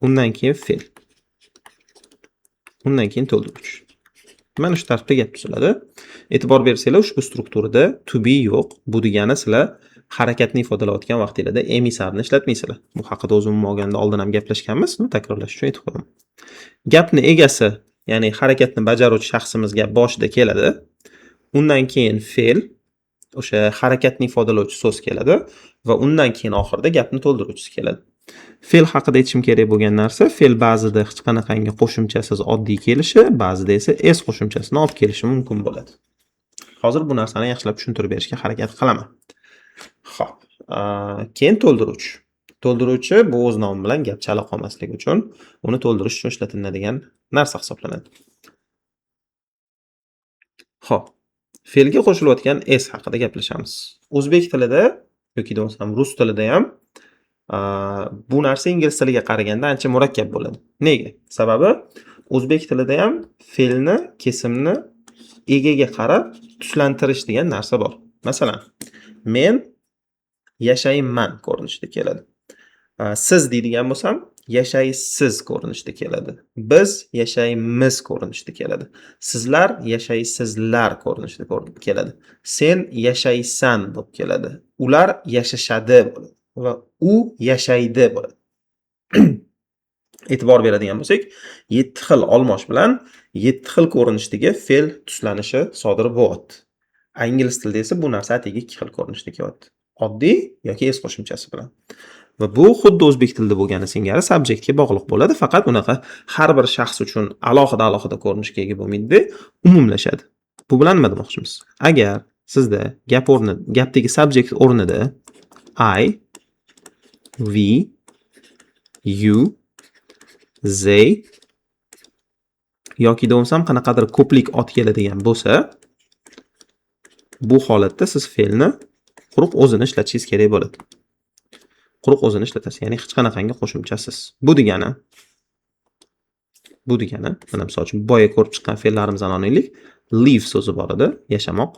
Undan keyin fe'l. Undan keyin to'ldiruvchi. Mana shu tartibda gap tuziladi. E'tibor bersanglar, ushbu strukturada to be yo'q. Bu degani sizlar harakatni ifodalayotgan vaqtingizda emisarni ishlatmaysizlar. Bu haqida o'zim olganda oldin ham gaplashganmiz, takrorlash uchun aytib qo'yaman. Gapni egasi, ya'ni harakatni bajaruvchi shaxsimiz gap boshida keladi. Undan keyin fe'l, o'sha harakatni ifodalovchi so'z keladi va undan keyin oxirida gapni to'ldiruvchisi keladi. Fe'l haqida aytishim kerak bo'lgan narsa, fe'l ba'zida hech qanaqangi qo'shimchasiz oddiy kelishi, ba'zida esa s qo'shimchasini olib kelishi mumkin bo'ladi. Hozir bu narsani yaxshilab tushuntirib berishga harakat qilaman. Xo'p, keyin to'ldiruvchi. To'ldiruvchi bu o'z nomi bilan gap chala qolmasligi uchun uni to'ldirish uchun ishlatiladigan narsa hisoblanadi. Xo'p, fe'lga qo'shilayotgan s haqida gaplashamiz. O'zbek tilida yoki bo'lmasam rus tilida ham bu narsa ingliz tiliga qaraganda ancha murakkab bo'ladi. Nega? Sababi o'zbek tilida ham fe'lni, kesimni egaga qarab tuslantirish degan narsa bor. Masalan, men yashayman ko'rinishida keladi. Siz deydigan bo'lsam, yashaysiz ko'rinishida keladi. Biz yashaymiz ko'rinishida keladi. Sizlar yashaysizlar ko'rinishida keladi. Sen yashaysan deb keladi. Ular yashashadi bo'ladi va u yashaydi bo'ladi. E'tibor beradigan bo'lsak, 7 xil olmosh bilan 7 xil ko'rinishdagi fe'l tuslanishi sodir bo'lyapti. Ingliz tilida esa bu narsa atigi 2 xil ko'rinishda kelyapti. Oddiy yoki s qo'shimchasi bilan. Va bu xuddi o'zbek tilida bo'lgani singari subjektga bog'liq bo'ladi, faqat unaqa har bir shaxs uchun alohida ko'rinishga ega bo'lmaydi, umumlashadi. Bu bilan nima demoqchimiz? Agar sizda gapdagi subjekt o'rnida I, we, you, they yoki bo'lmasam qanaqadir ko'plik ot keladigan bo'lsa, bu holatda siz fe'lni quruq o'zini ishlatishingiz kerak bo'ladi. Quruq o'zini ishlatasiz, ya'ni hech qanaqangi qo'shimchasiz. Bu degani, mana misol uchun boya ko'rib chiqqan fe'llarimizdan olaylik. Live so'zi bor edi, yashamoq.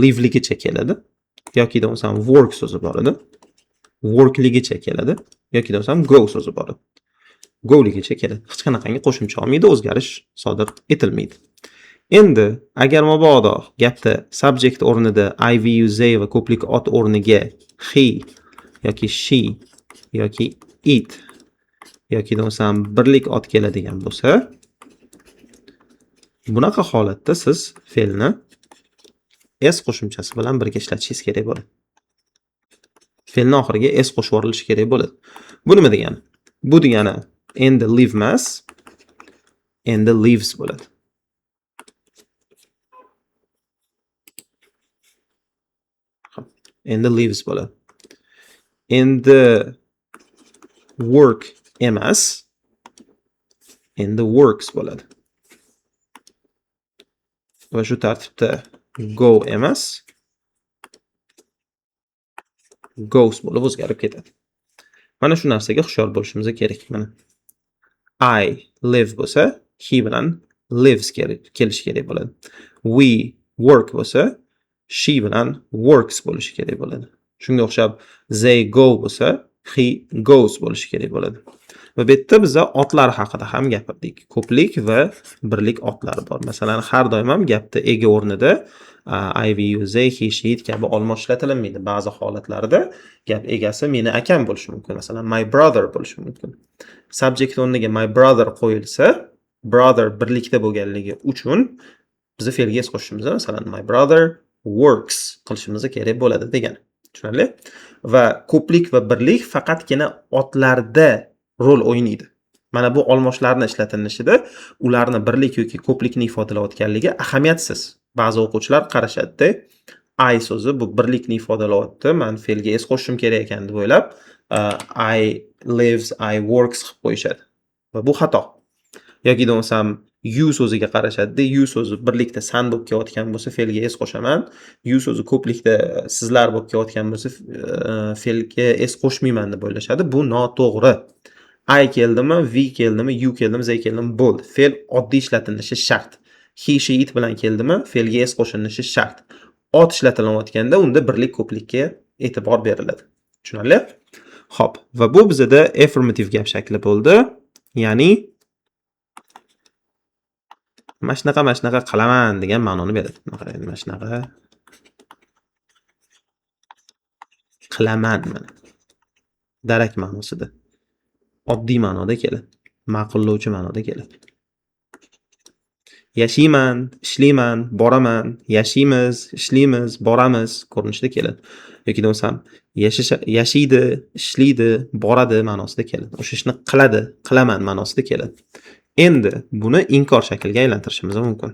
Liveligicha keladi. Yoki bo'lmasam work so'zi bor edi. Workligicha keladi. Yoki bo'lmasam go so'zi bor edi. Go'ligicha keladi. Hech qanaqangi qo'shimcha olmaydi, o'zgarish sodir etilmaydi. Endi agar mabodo gapda subject o'rnida I, we, you, they va ko'plik ot o'rniga he yoki she yoki it yoki bo'lmasam birlik ot keladigan bo'lsa, bunaqa holatda siz fe'lni s qo'shimchasi bilan birga ishlatishingiz kerak bo'ladi. Fe'lning oxiriga s qo'shib yuborilishi kerak bo'ladi. Bu nima degani? Bu degani endi live emas, endi lives bo'ladi. Endi lives bo'ladi. Endi work emas, endi works bo'ladi. Va shu tartibda go emas, goes bo'lib o'zgarib ketadi. Mana shu narsaga hushyor bo'lishimiz kerak. Mana I live bo'lsa, he bilan lives kelishi kerak bo'ladi. We work bo'lsa, she bilan works bo'lishi kerak bo'ladi. Shunga o'xshab they go bo'lsa, he goes bo'lishi kerak bo'ladi. Va bu yerda biz otlar haqida ham gapirdik. Ko'plik va birlik otlar bor. Masalan, har doim ham gapda ega o'rnida I, we, you, they, he, she kabi olmosh ishlatilmaydi. Ba'zi holatlarda gap egasi meni akam bo'lishi mumkin. Masalan, my brother bo'lishi mumkin. Subject o'rniga my brother qo'yilsa, brother birlikda bo'lganligi uchun biz fe'lga s qo'shishimiz, masalan, my brother works qilishimiz kerak bo'ladi degan. Tushunarli? Va ko'plik va birlik faqatgina otlarda rol o'ynaydi. Mana bu olmoshlarni ishlatilishida ularni birlik yoki ko'plikni ifodalayotganligi ahamiyatsiz. Ba'zi o'quvchilar qarashadi-da, I so'zi bu birlikni ifodalayapti, men fe'lga s qo'shishim kerak ekan deb o'ylab, I lives, I works qilib qo'yishadi. Va bu xato. Yoki bo'lmasam you so'ziga qarashadi-da, you so'zi birlikda san bo'lib kelayotgan bo'lsa, fe'lga s qo'shaman. You so'zi ko'plikda sizlar bo'lib kelayotgan bo'lsa, fe'lga s qo'shmayman deb o'ylashadi. Bu noto'g'ri. I keldimi, we keldimi, you keldimi, they keldimi bo'ldi. Fe'l oddiy ishlatilishi shart. He, she, it bilan keldimi, fe'lga s qo'shilishi shart. Ot ishlatilayotganda unda birlik ko'plikka e'tibor beriladi. Tushunarli? Xo'p, va bu bizda affirmative gap shakli bo'ldi. Ya'ni mana shunaqa qilaman degan ma'noni beradi. Mana shunaqa qilaman mana. Darak ma'nosida. Oddiy ma'noda keladi. Ma'qullovchi ma'noda keladi. Yashayman, ishlayman, boraman, yashaymiz, ishlaymiz, boramiz ko'rinishida keladi. Yoki bo'lsam yashaydi, ishlaydi, boradi ma'nosida keladi. O'sha ishni qiladi, qilaman ma'nosida keladi. Endi buni inkor shakliga aylantirishimiz mumkin.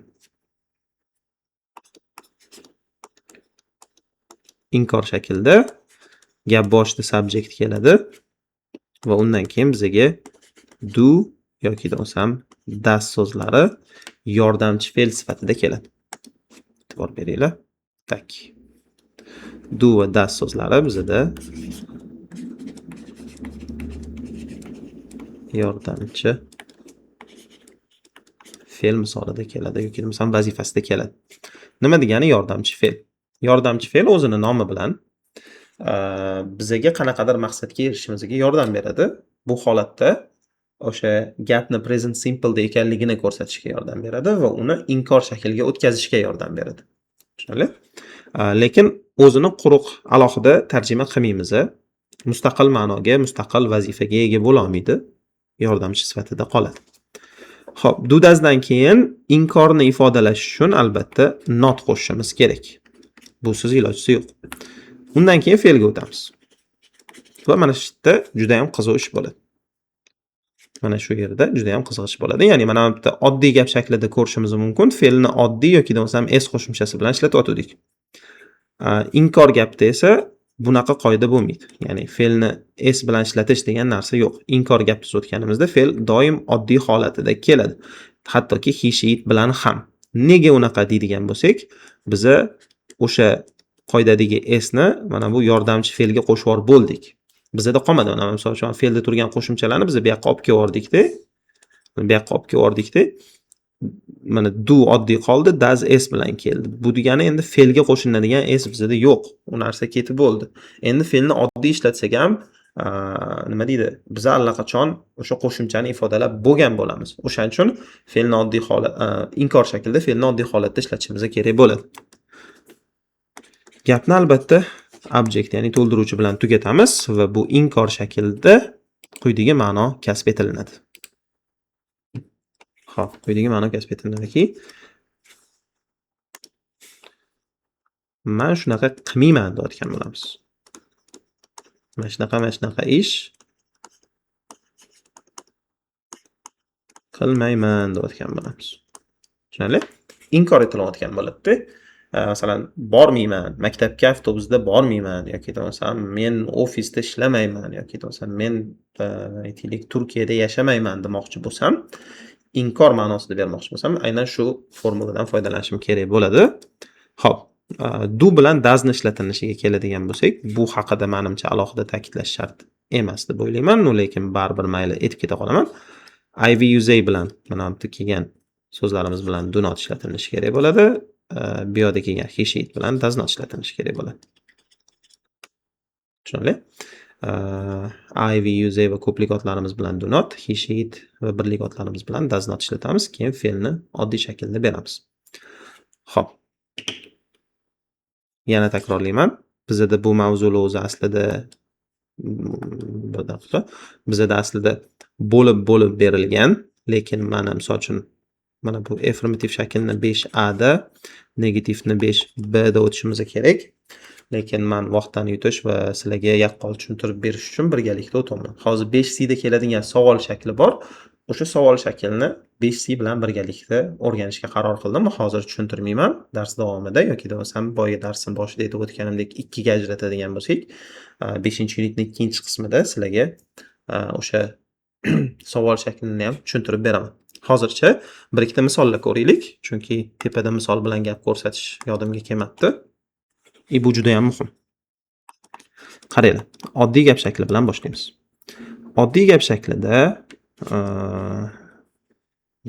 Inkor shaklda gap boshida subject keladi va undan keyin bizga do yoki bo'lsam does so'zlari yordamchi fe'l sifatida keladi. E'tibor beringlar. Tak. Do va does so'zlari bizda yordamchi fe'l misolida keladi yoki bo'lsam vazifasida keladi. Nima degani yordamchi fe'l? Yordamchi fe'l o'zini nomi bilan bizga qanaqadir maqsadga erishishimizga yordam beradi. Bu holatda o'sha gapni present simple da ekanligini ko'rsatishga yordam beradi va uni inkor shakliga o'tkazishga yordam beradi. Tushunarli? Lekin o'zini quruq alohida tarjima qilmaymiz. Mustaqil ma'noga, mustaqil vazifaga ega bo'la olmaydi. Yordamchi sifatida qoladi. Xo'p, do does'dan keyin inkorni ifodalash uchun albatta not qo'shishimiz kerak. Busiz ilojisi yo'q. Undan keyin fe'lga o'tamiz. Va mana shu yerda juda ham qiziq ish bo'ladi. Mana shu yerda juda ham qiziq ish bo'ladi. Ya'ni mana bu yerda oddiy gap shaklida ko'rishimiz mumkin. Fe'lni oddiy yoki bo'lsam s qo'shimchasi bilan ishlatib o'tdik. Inkor gapda esa bunaqa qoida bo'lmaydi. Ya'ni fe'lni s bilan ishlatish degan narsa yo'q. Inkor gapda o'tganimizda fe'l doim oddiy holatida keladi. Hattoki he, she, it bilan ham. Nega unaqa deydigan bo'lsak, biza o'sha qoidadagi s ni mana bu yordamchi fe'lga qo'shib yuborib bo'ldik. Bizda qolmadi. Mana misol uchun fe'lda turgan qo'shimchalarni biz bu yoqqa olib keldik-da. Bu yoqqa olib keldik-da. Mana do oddiy qoldi, does s bilan keldi. Bu degani endi fe'lga qo'shiladigan s bizda yo'q. U narsa ketib bo'ldi. Endi fe'lni oddiy ishlatsak ham, nima deydi? Biz allaqachon o'sha qo'shimchani ifodalab bo'lgan bo'lamiz. O'shaning uchun fe'lni oddiy holat, inkor shaklda fe'lni oddiy holatda ishlatishimiz kerak bo'ladi. Gapni albatta object, ya'ni to'ldiruvchi bilan tugatamiz va bu inkor shaklda quyidagi ma'no kasb etiladi. Xo'p, quyidagi ma'no kasb etiladiki, men shunaqa qilmayman deyotgan bo'lamiz. Mana shunaqa ish qilmayman deyotgan bo'lamiz. Tushunarli? Inkor etilayotgan bo'ladi-da. Masalan, bormayman, maktabga avtobusda bormayman yoki bo'lsam men ofisda ishlamayman yoki bo'lsam men aytaylik Turkiyada yashamayman demoqchi bo'lsam, inkor ma'nosida bermoqchi bo'lsam, aynan shu formuladan foydalanishim kerak bo'ladi. Xo'p, do bilan does'ni ishlatilishiga keladigan bo'lsak, bu haqida menimcha alohida ta'kidlash shart emas deb o'ylayman, lekin baribir mayli aytib keta qolaman. I will use bilan mana bu yerda kelgan so'zlarimiz bilan do not ishlatilishi kerak bo'ladi. Bu yerda kelgan he, she, it bilan does not ishlatilishi kerak bo'ladi. Tushunarli? I will use va ko'plik otlarimiz bilan do not, he, she, it va birlik otlarimiz bilan does not ishlatamiz, keyin fe'lni oddiy shaklda beramiz. Xo'p. Yana takrorlayman. Bizda bu mavzular o'zi aslida bizda aslida bo'lib berilgan, lekin mana misol uchun mana bu affirmative shaklni 5a da, negativni 5b da o'tishimiz kerak. Lekin men vaqtni yutish va sizlarga yaqqol tushuntirib berish uchun birgalikda o'taman. Hozir 5c da keladigan savol shakli bor. O'sha savol shaklini 5c bilan birgalikda o'rganishga qaror qildim. Hozir tushuntirmayman. Dars davomida yoki bo'lsam boya darsning boshida aytib o'tganimdek 2 ga ajratadigan bo'lsak, 5-yillikning 2-qismida sizlarga o'sha savol shaklini ham tushuntirib beraman. Hozircha bir ikkita misollar ko'raylik, chunki tepada misol bilan gap ko'rsatish yodimga kelmabdi. Bu juda ham muhim. Qaranglar, oddiy gap shakli bilan boshlaymiz. Oddiy gap shaklida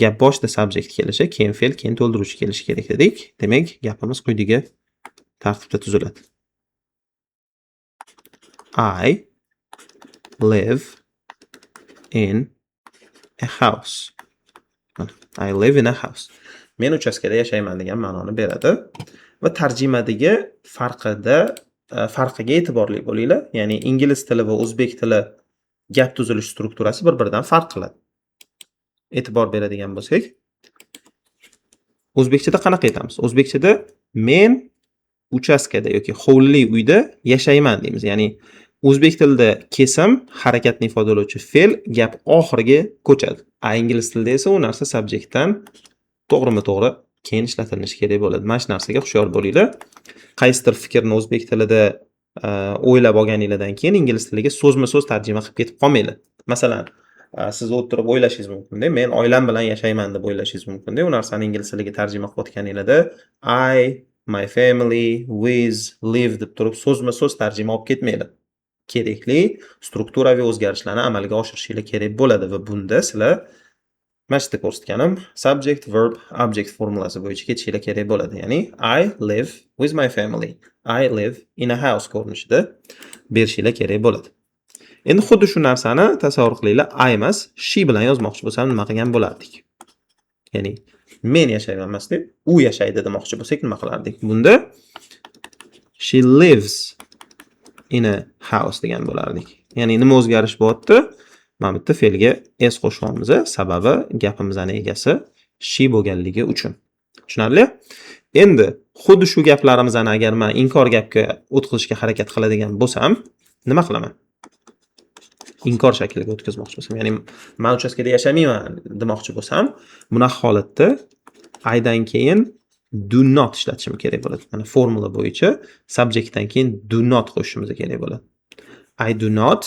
gap boshida subject kelishi, keyin fe'l, keyin to'ldiruvchi kelishi kerak dedik. Demak, gapimiz quyidagi tartibda tuziladi. I live in a house. I live in a house. Men uchastkada yashayman degan ma'noni beradi. Va tarjimadagi farqiga e'tiborli bo'linglar. Ya'ni ingliz tili va o'zbek tili gap tuzilish strukturasi bir-biridan farq qiladi. E'tibor beradigan bo'lsak, o'zbekchada qanaqa aytamiz? O'zbekchada men uchastkada yoki hovlili uyda yashayman deymiz. Ya'ni o'zbek tilida kesim harakatni ifodalovchi fe'l gap oxiriga ko'chadi. Ingliz tilida esa u narsa subjektdan to'g'rimi-to'g'ri keyin ishlatilishi kerak bo'ladi. Mana shu narsaga hushyor bo'linglar. Qaysidir fikrni o'zbek tilida o'ylab olganingizdan keyin ingliz tiliga so'zma-so'z tarjima qilib ketib qolmanglar. Masalan, siz o'tirib o'ylashingiz mumkin-da, men oilam bilan yashayman deb o'ylashingiz mumkin-da. U narsani ingliz tiliga tarjima qilib o'tganingizda I, my family, with, live deb turib so'zma-so'z tarjima olib ketmanglar. Kerakli strukturaviy o'zgarishlarni amalga oshirishingiz kerak bo'ladi va bunda sizlar mana shu yerda ko'rsatganim subject, verb, object formulasi bo'yicha ketishingiz kerak bo'ladi. Ya'ni I live with my family. I live in a house ko'rinishida berishingiz kerak bo'ladi. Endi xuddi shu narsani tasavvur qilinglar, I emas, she bilan yozmoqchi bo'lsam nima qilgan bo'lardik? Ya'ni men yashayman emas deb, u yashaydi demoqchi bo'lsak nima qilardik? Bunda she lives in a house degan bo'lardik. Ya'ni nima o'zgarish bo'lyapti? Mana bu yerda fe'lga s qo'shyapmiz, sababi gapimizning egasi she bo'lganligi uchun. Tushunarli? Endi xuddi shu gaplarimizni agar men inkor gapga o'tkazishga harakat qiladigan bo'lsam, nima qilaman? Inkor shakliga o'tkazmoqchi bo'lsam, ya'ni men uchastkada yashamayman demoqchi bo'lsam, bunaqa holatda I dan keyin do not ishlatishim kerak bo'ladi. Mana formula bo'yicha subjektdan keyin do not qo'shishimiz kerak bo'ladi. I do not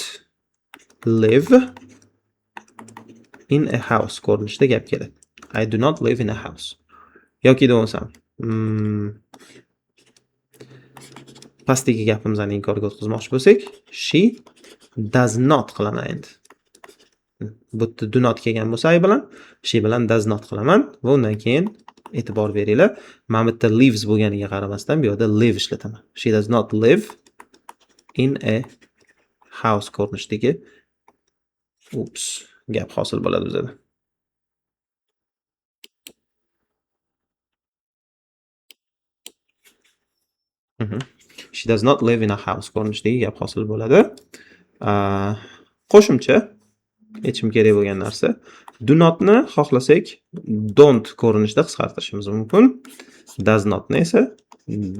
live in a house ko'rinishida gap keladi. I do not live in a house. Yoki bo'lsam, pastdagi gapimizni inkorga o'tkazmoqchi bo'lsak, she does not qilaman endi. Bu yerda do not kelgan bo'lsa I bilan, she bilan does not qilaman va undan keyin e'tibor beringlar. Mana bu yerda lives bo'lganiga qaramasdan bu yerda live ishlataman. She does not live in a house ko'rinishidagi gap hosil bo'ladi bizda. She does not live in a house ko'rinishidagi gap hosil bo'ladi. Qo'shimcha aytishim kerak bo'lgan narsa, do notni xohlasak don't ko'rinishida qisqartirishimiz mumkin. Does notni esa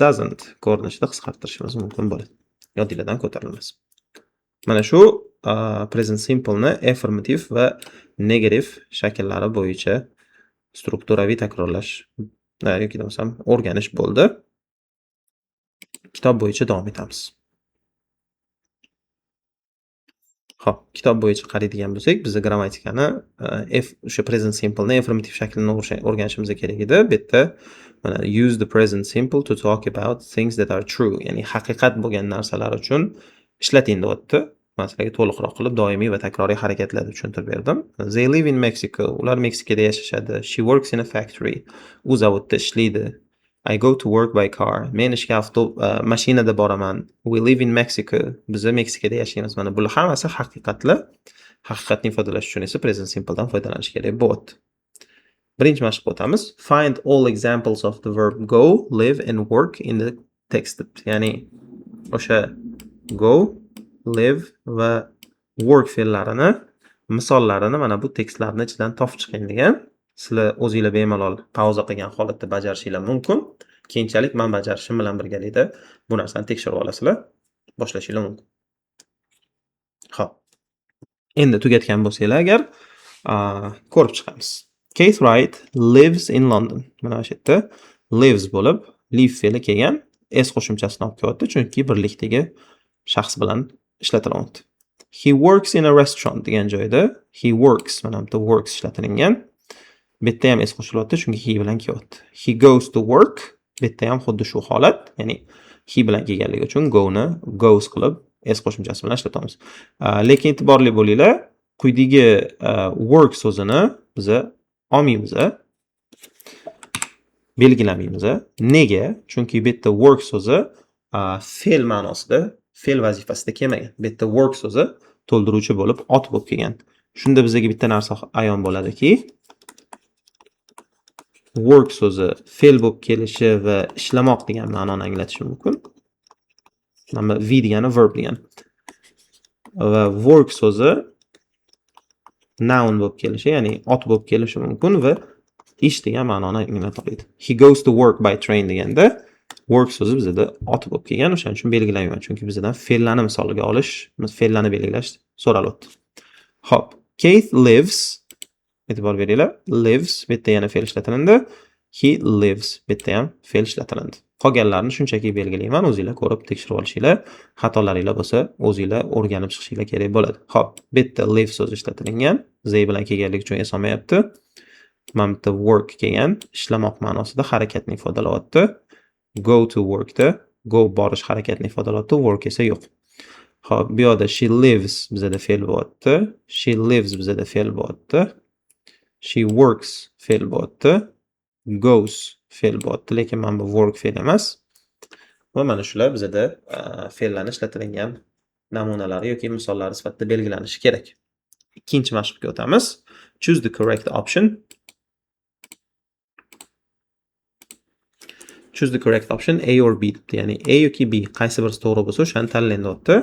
doesn't ko'rinishida qisqartirishimiz mumkin bo'ladi. Yodingizdan ko'tarilmas. Mana shu present simple ni affirmative va negative shakllari bo'yicha strukturaviy takrorlash yoki bo'lsam o'rganish bo'ldi. Kitob bo'yicha davom etamiz. Xo'p, kitob bo'yicha qaraydigan bo'lsak, biz grammatikani o'sha present simple ni affirmative shaklini o'rganishimiz kerak edi. Bu yerda mana use the present simple to talk about things that are true, ya'ni haqiqat bo'lgan narsalar uchun ishlating deyapti. Masalaga to'liqroq qilib doimiy va takroriy harakatlarni tushuntirib berdim. They live in Mexico. Ular Meksikada yashashadi. She works in a factory. U zavodda ishlaydi. I go to work by car. Men ishga mashinada boraman. We live in Mexico. Biz Meksikada yashaymiz. Mana bular hammasi haqiqatlar. Haqiqatni ifodalash uchun esa present simple dan foydalanish kerak bo'ladi. Birinchi mashq o'tamiz. Find all examples of the verb go, live and work in the text. Ya'ni o'sha go, live va work fe'llarini misollarini mana bu tekstlarning ichidan topib chiqing degan. Sizlar o'zingizlar bemalol pauza qilgan holatda bajarishingiz mumkin. Keyinchalik men bajarishim bilan birgalikda bu narsani tekshirib olasizlar, boshlashingiz mumkin. Xo'p. Endi tugatgan bo'lsanglar agar ko'rib chiqamiz. Kate Wright lives in London. Mana shu yerda lives bo'lib, live fe'li kelgan, s qo'shimchasini olib kelyapti, chunki birlikdagi shaxs bilan ishlatilyapti. He works in a restaurant degan joyda he works, mana bu works ishlatilgan. Bu yerda ham s qo'shilyapti, chunki he bilan kelyapti. He goes to work. Bu yerda ham xuddi shu holat, ya'ni he bilan kelganligi uchun go ni goes qilib s qo'shimchasi bilan ishlatamiz. Lekin e'tiborli bo'linglar, quyidagi work so'zini biz olmaymiz, belgilamaymiz. Nega? Chunki bu yerda work so'zi fe'l ma'nosida, fe'l vazifasida kelmagan. Bu yerda work so'zi to'ldiruvchi bo'lib, ot bo'lib kelgan. Shunda bizga bitta narsa ayon bo'ladiki, work so'zi fe'l bo'lib kelishi va ishlamoq degan ma'noni anglatishi mumkin. Mana v degani verb degani. Va work so'zi noun bo'lib kelishi, ya'ni ot bo'lib kelishi mumkin va ish degan ma'noni anglatadi. He goes to work by train deganda work so'zi bizda ot bo'lib kelgan, o'shaning uchun belgilangan. Chunki bizdan fe'llarni misolga olish, fe'llarni belgilash so'ralyapti. Hop, Keith lives, e'tibor beringlar, lives bitta yana fe'l ishlatiladi. He lives bitta ham fe'l ishlatiladi. Qolganlarni shunchaki belgilayman, o'zingizlar ko'rib tekshirib olishinglar, xatolaringlar bo'lsa, o'zingizlar o'rganib chiqishinglar kerak bo'ladi. Hop, bitta live so'zi ishlatilgan, they bilan kelganligi uchun esolmayapti. Mana bitta work kelgan, ishlamoq ma'nosida harakatni ifodalayapti. Go to work da go borish harakatni ifodalayapti, work esa yo'q. Hop, bu yerda she lives bizda fe'l bo'lyapti. She lives bizda fe'l bo'lyapti. She works fe'l bo'lyapti. Goes fe'l bo'lyapti, lekin mana bu work fe'l emas. Va mana shular bizda fe'llarni ishlatilgan namunalari yoki misollari sifatida belgilanishi kerak. Ikkinchi mashqqa o'tamiz. Choose the correct option. Choose the correct option A or B debdi. Ya'ni A yoki B qaysi birisi to'g'ri bo'lsa, o'shani tanlayapti.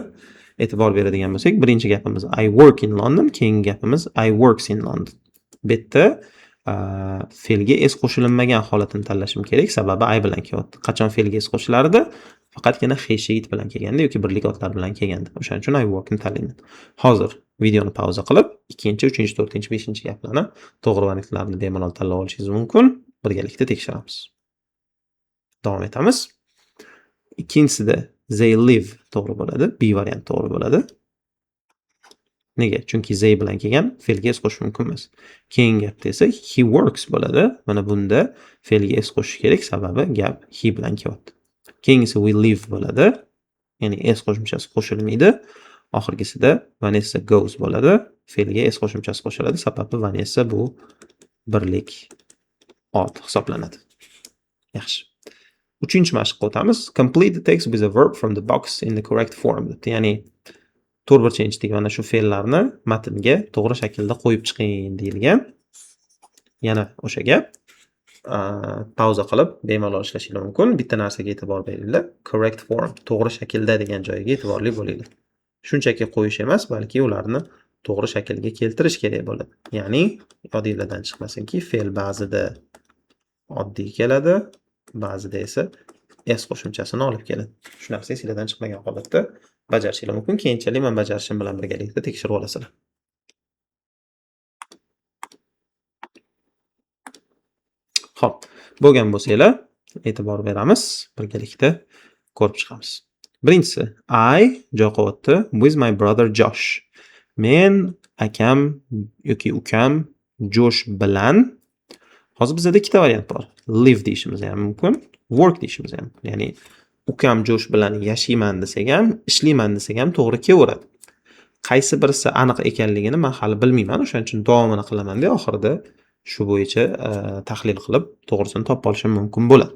E'tibor beradigan bo'lsak, birinchi gapimiz I work in London, keyingi gapimiz I works in London. Bu yerda fe'lga s qo'shilmagan holatini tanlashim kerak, sababi I bilan kelyapti. Qachon fe'lga s qo'shilardi? Faqatgina he, she, it bilan kelganda yoki birlik otlar bilan kelganda. O'shaning uchun I work ni tanlayman. Hozir videoni pauza qilib, 2-chi, 3-chi, 4-chi, 5-chi gaplarni to'g'ri variantlarni bemalol tanlab olishingiz mumkin. Birgalikda tekshiramiz. Davom etamiz. Ikkinchisida they live to'g'ri bo'ladi, B variant to'g'ri bo'ladi. Nega? Chunki they bilan kelgan fe'lga s qo'shish mumkin emas. Keyingi gapda esa he works bo'ladi. Mana bunda fe'lga s qo'shish kerak, sababi gap he bilan kelyapti. Keyingisi we live bo'ladi. Ya'ni s qo'shimchasi qo'shilmaydi. Oxirgisida Vanessa goes bo'ladi. Fe'lga s qo'shimchasi qo'shiladi, sababi Vanessa bu birlik ot hisoblanadi. Yaxshi. 3-chi mashqqa o'tamiz. Complete the text with a verb from the box in the correct form. Ya'ni to'rtburchakdagi mana shu fe'llarni matnga to'g'ri shaklda qo'yib chiqing deyilgan. Yana o'sha gap. Pauza qilib bemalol ishlashingiz mumkin. Bitta narsaga e'tibor beringlar. Correct form, to'g'ri shaklda degan joyiga e'tiborli bo'linglar. Shunchaki qo'yish emas, balki ularni to'g'ri shaklga keltirish kerak bo'ladi. Ya'ni yodingizdan chiqmasinki, fe'l ba'zida oddiy keladi, ba'zida esa s qo'shimchasini olib keladi. Shu narsa sizlardan chiqmagan holatda bajarishingiz mumkin. Keyinchalik men bajarishim bilan birgalikda tekshirib olasizlar. Xo'p, bo'lgan bo'lsanglar, e'tibor beramiz, birgalikda ko'rib chiqamiz. Birinchisi, I joy qo'yapti with my brother Josh. Men akam yoki ukam Josh bilan. Hozir bizda ikkita variant bor. Live deyishimiz ham mumkin, work deyishimiz ham. Ya'ni ukam Josh bilan yashayman desak ham, ishlayman desak ham to'g'ri kelaveradi. Qaysi birisi aniq ekanligini men hali bilmayman, o'shaning uchun davomini qilaman-da, oxirida shu bo'yicha tahlil qilib, to'g'risini topib olishim mumkin bo'ladi.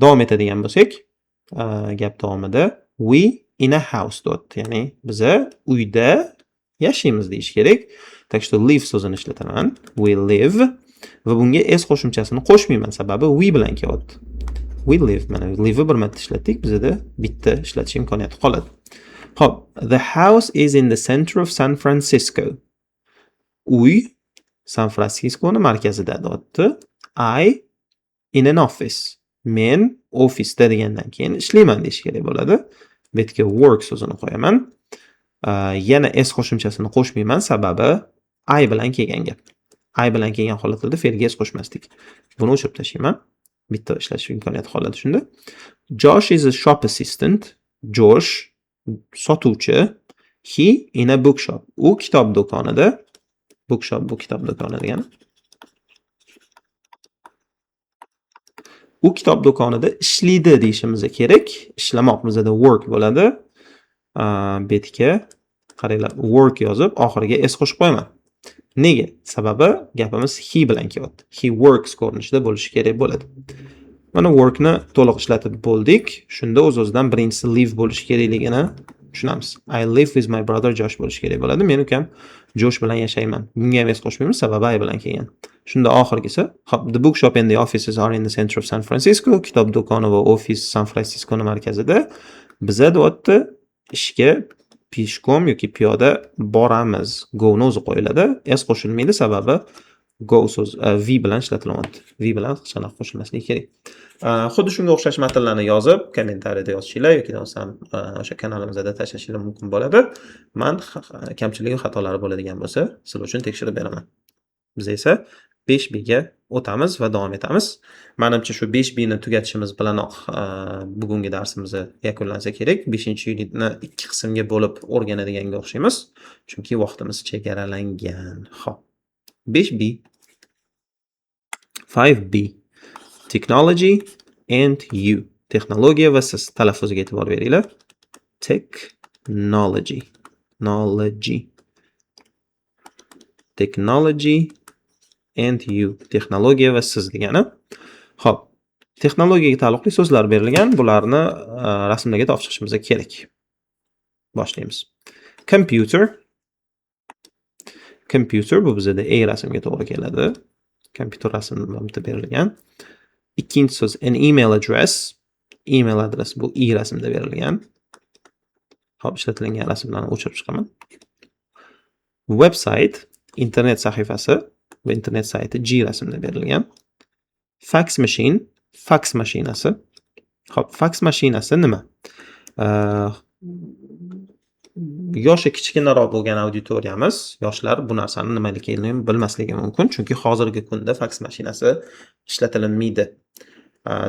Davom etadigan bo'lsak, gap davomida we in a house dot, ya'ni biza uyda yashaymiz deyish kerak. Tak что live so'zini ishlataman. We live va bunga s qo'shimchasini qo'shmayman, sababi we bilan kelyapti. We live, mana live bir marta ishlatdik, bizda bitta ishlatish imkoniyati qoladi. Xo'p, the house is in the center of San Francisco. Uy San Fransiskoning markazida deyapti. I in an office. Men ofisda degandan keyin ishlayman deyish kerak bo'ladi. Bu yerga work so'zini qo'yaman. Yana s qo'shimchasini qo'shmayman, sababi I bilan kelgan gap. I bilan kelgan holatda fe'lga s qo'shmasdik. Buni o'chirib tashlayman. Bitta ishlatish imkoniyati qoladi shunda. Josh is a shop assistant. Josh sotuvchi. He in a bookshop. U kitob do'konida. Bookshop bu kitob do'koni degani. U kitob do'konida ishlaydi deyishimiz kerak. Ishlamoq bizda work bo'ladi. Betga qaranglar, work yozib, oxiriga s qo'shib qo'yaman. Nega? Sababi gapimiz he bilan kelyapti. He works ko'rinishida bo'lishi kerak bo'ladi. Mana workni to'liq ishlatib bo'ldik. Shunda o'z-o'zidan birinchisi live bo'lishi kerakligini Tushunamiz. I live with my brother Josh bo'lishi kerak bo'ladi. Men ukam Josh bilan yashayman. Bunga ham es qo'shmaymiz, sababi I bilan kelgan. Shunda oxirgisi, hop, the bookshop and the offices are in the center of San Francisco. Kitob do'koni va ofis San Fransiskoni markazida. Biza deyapti, ishga peshkom yoki piyoda boramiz. Go ni o'zi qo'yiladi. Es qo'shilmaydi, sababi go so'z v bilan ishlatilyapti. V bilan hech qanaqa qo'shilmasligi kerak. Xuddi shunga o'xshash matnlarni yozib, kommentariyada yozishinglar yoki bo'lmasam o'sha kanalimizda tashlashinglar mumkin bo'ladi. Men kamchiligi xatolari bo'ladigan bo'lsa, sizlar uchun tekshirib beraman. Biz esa 5B ga o'tamiz va davom etamiz. Menimcha shu 5B ni tugatishimiz bilanoq bugungi darsimiz yakunlansa kerak. 5-yillikni 2 qismga bo'lib o'rganadiganga o'xshaymiz, chunki vaqtimiz chegaralangan. Xo'p. 5B 5B Technology and you. Texnologiya va siz talaffuziga e'tibor beringlar. Technology. Technology and you. Texnologiya va siz degani. Xo'p. Texnologiyaga taalluqli so'zlar berilgan. Bularni rasmlarga topib chiqishimiz kerak. Boshlaymiz. Computer bu bizda A rasmga to'g'ri keladi. Kompyuter rasmida berilgan. Ikkinchi so'z an email address. Email adres bu I rasmda berilgan. Hop, ishlatilgan rasmlarni o'chirib chiqaman. Website, internet sahifasi va internet sayti G rasmda berilgan. Fax machine, fax mashinasi. Hop, fax mashinasi nima? Yoshi kichkinaroq bo'lgan auditoriyamiz, yoshlar bu narsani nimaligini bilmasligi mumkin, chunki hozirgi kunda fax mashinasi ishlatilmaydi.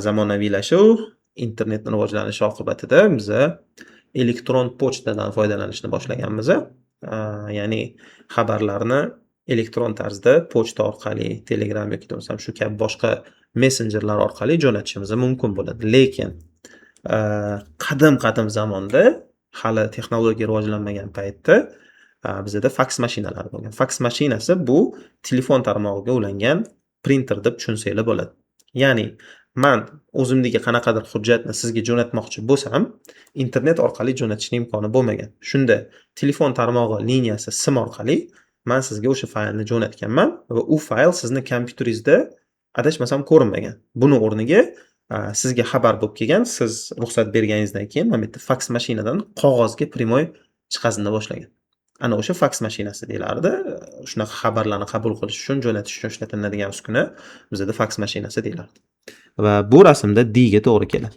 Zamonaviylashuv, internetning rivojlanishi oqibatida biz elektron pochtadan foydalanishni boshlaganmiz. Ya'ni xabarlarni elektron tarzda pochta orqali, Telegram yoki bo'lmasam shu kabi boshqa messenjerlar orqali jo'natishimiz mumkin bo'ladi. Lekin qadim zamonda hali texnologiya rivojlanmagan paytda bizda fax mashinalari bo'lgan. Fax mashinasi bu telefon tarmog'iga ulangan printer deb tushunsanglar bo'ladi. Ya'ni men o'zimdagi qanaqadir hujjatni sizga jo'natmoqchi bo'lsam, internet orqali jo'natishning imkoni bo'lmagan. Shunda telefon tarmog'i liniyasi sim orqali men sizga o'sha faylni jo'natganman va u fayl sizni kompyuteringizda adashmasam ko'rinmagan. Buni o'rniga sizga xabar bo'lib kelgan, siz ruxsat berganingizdan keyin mana bu yerda fax mashinadan qog'ozga primoy chiqazina boshlagan. Ana o'sha fax mashinasi deyilardi. Shunaqa xabarlarni qabul qilish uchun, jo'natish uchun ishlatiladigan uskuna bizda fax mashinasi deyilardi. Va bu rasmda D ga to'g'ri keladi.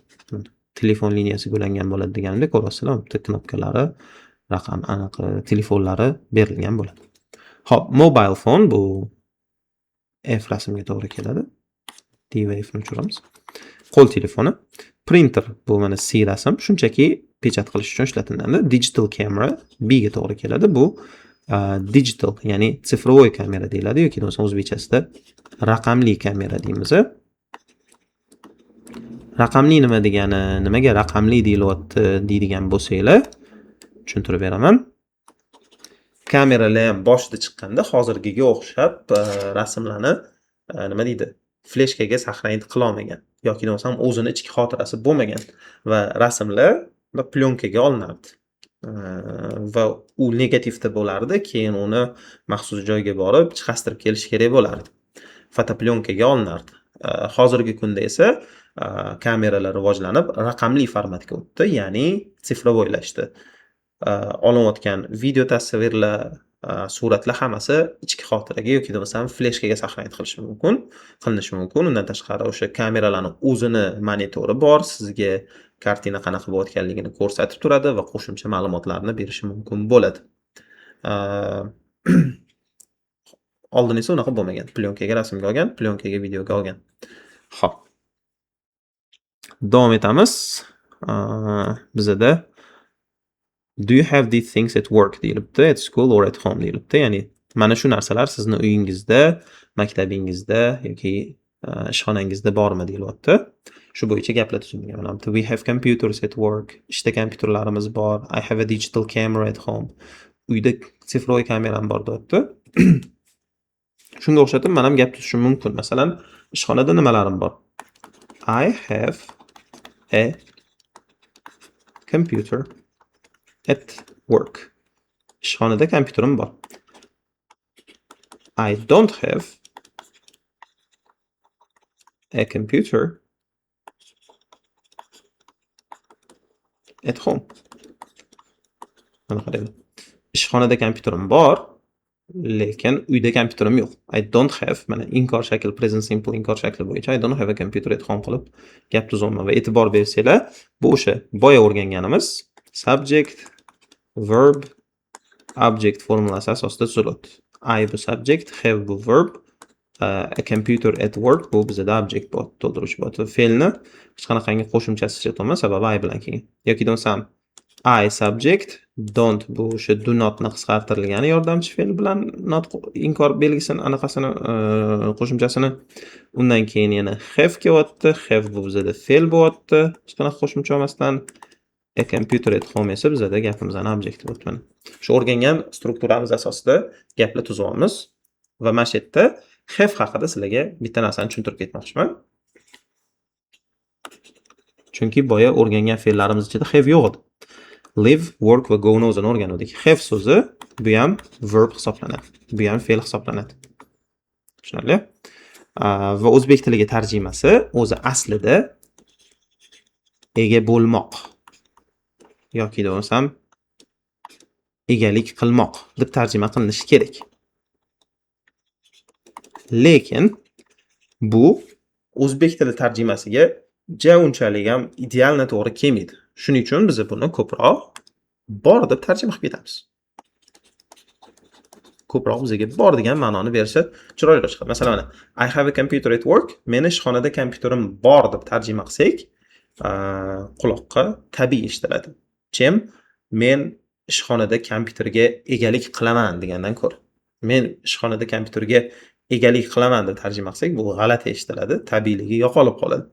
Telefon liniyasiga ulangan bo'ladi deganimda ko'rasizlar, bitta knopkalari, raqam aniq telefonlari berilgan bo'ladi. Xo'p, mobile phone bu F rasmga to'g'ri keladi. D va F ni o'chiramiz. Qo'l telefoni. Printer bu mana C rasm, shunchaki pechat qilish uchun ishlatiladi. Digital camera B ga to'g'ri keladi. Bu digital, ya'ni sifrovoy kamera deyiladi yoki bo'lmasa o'zbekchasida raqamli kamera deymiz. Raqamli nima degani, nimaga raqamli deyilyapti deydigan bo'lsanglar, tushuntirib beraman. Kameralar ham boshida chiqqanda hozirgiga o'xshab rasmlarni nima deydi? Fleshkaga saqlanib qila olmagan yoki bo'lmasam o'zini ichki xotirasi bo'lmagan va rasmlar plyonkaga olinardi. Va u negativda bo'lardi, keyin uni maxsus joyga borib chiqastirib kelish kerak bo'lardi. Fotoplyonkaga olinardi. Hozirgi kunda esa kameralar rivojlanib raqamli formatga o'tdi, ya'ni sifrovoylashdi. Olinayotgan video tasvirlar, suratlar hammasi ichki xotiraga yoki bo'lmasam fleshkaga saqlanib qilinishi mumkin. Undan tashqari o'sha kameralarning o'zini monitori bor, sizga kartina qanaqa bo'layotganligini ko'rsatib turadi va qo'shimcha ma'lumotlarni berishi mumkin bo'ladi. Oldin esa unaqa bo'lmagan. Plyonkaga rasmga olgan, plyonkaga videoga olgan. Xo'p. Davom etamiz. Bizda do you have these things at work deyilibdi, at school or at home deyilibdi. Ya'ni mana shu narsalar sizni uyingizda, maktabingizda yoki ishxonangizda bormi deyilyapti. Shu bo'yicha gaplar tuzilgan bo'lyapti. We have computers at work. Ishda kompyuterlarimiz bor. I have a digital camera at home. Uyda sifroviy kameram bor deyapti. Shunga o'xshatib men ham gap tuzishim mumkin. Masalan, ishxonada nimalarim bor? I have a computer at work. Ishxonada kompyuterim bor. I don't have a computer at home. Mana qarang. Ishxonada kompyuterim bor, lekin uyda kompyuterim yo'q. I don't have, mana inkor shakl, present simple inkor shakli bo'yicha I don't have a computer at home qilib gap tuzaman va e'tibor bersanglar, bu o'sha boya o'rganganimiz subject, verb, object formulasi asosida tuziladi. I bu subject, have bu verb, a computer at work bu bizda object bot, to'ldiruvchi bot. Fe'lni hech qanaqangi qo'shimchasiz aytolman, sababi I bilan kelgan. Yoki desam I subject, don't bu o'sha do notni qisqartirilgani yordamchi fe'l bilan not inkor belgisini anaqasini qo'shimchasini. Undan keyin yana have kelyapti. Have bu bizda fe'l bo'lyapti. Hech qanaqa qo'shimcha olmasdan a computer at home esa bizda gapimizning objekti bo'lyapti. Mana shu o'rgangan strukturamiz asosida gaplar tuzyapmiz va mana shu yerda have haqida sizlarga bitta narsani tushuntirib ketmoqchiman. Chunki boya o'rgangan fe'llarimiz ichida have yo'q edi. Live, work va go-ni o'zini o'rgandik. Have so'zi bu ham verb hisoblanadi. Bu ham fe'l hisoblanadi. Tushunarli? Va o'zbek tiliga tarjimasi o'zi aslida ega bo'lmoq yoki desam egalik qilmoq deb tarjima qilinishi kerak. Lekin bu o'zbek tili tarjimasiga unchalik ham idealni to'g'ri kelmaydi. Shuning uchun biz buni ko'proq bor deb tarjima qilib ketamiz. Ko'proq bizga bor degan ma'noni bersa chiroyli chiqadi. Masalan, mana I have a computer at work. Meni ishxonada kompyuterim bor deb tarjima qilsak, quloqqa tabiiy eshitiladi. Chem men ishxonada kompyuterga egalik qilaman degandan ko'ra. Men ishxonada kompyuterga egalik qilaman deb tarjima qilsak, bu g'alati eshitiladi, tabiiyligi yo'qolib qoladi.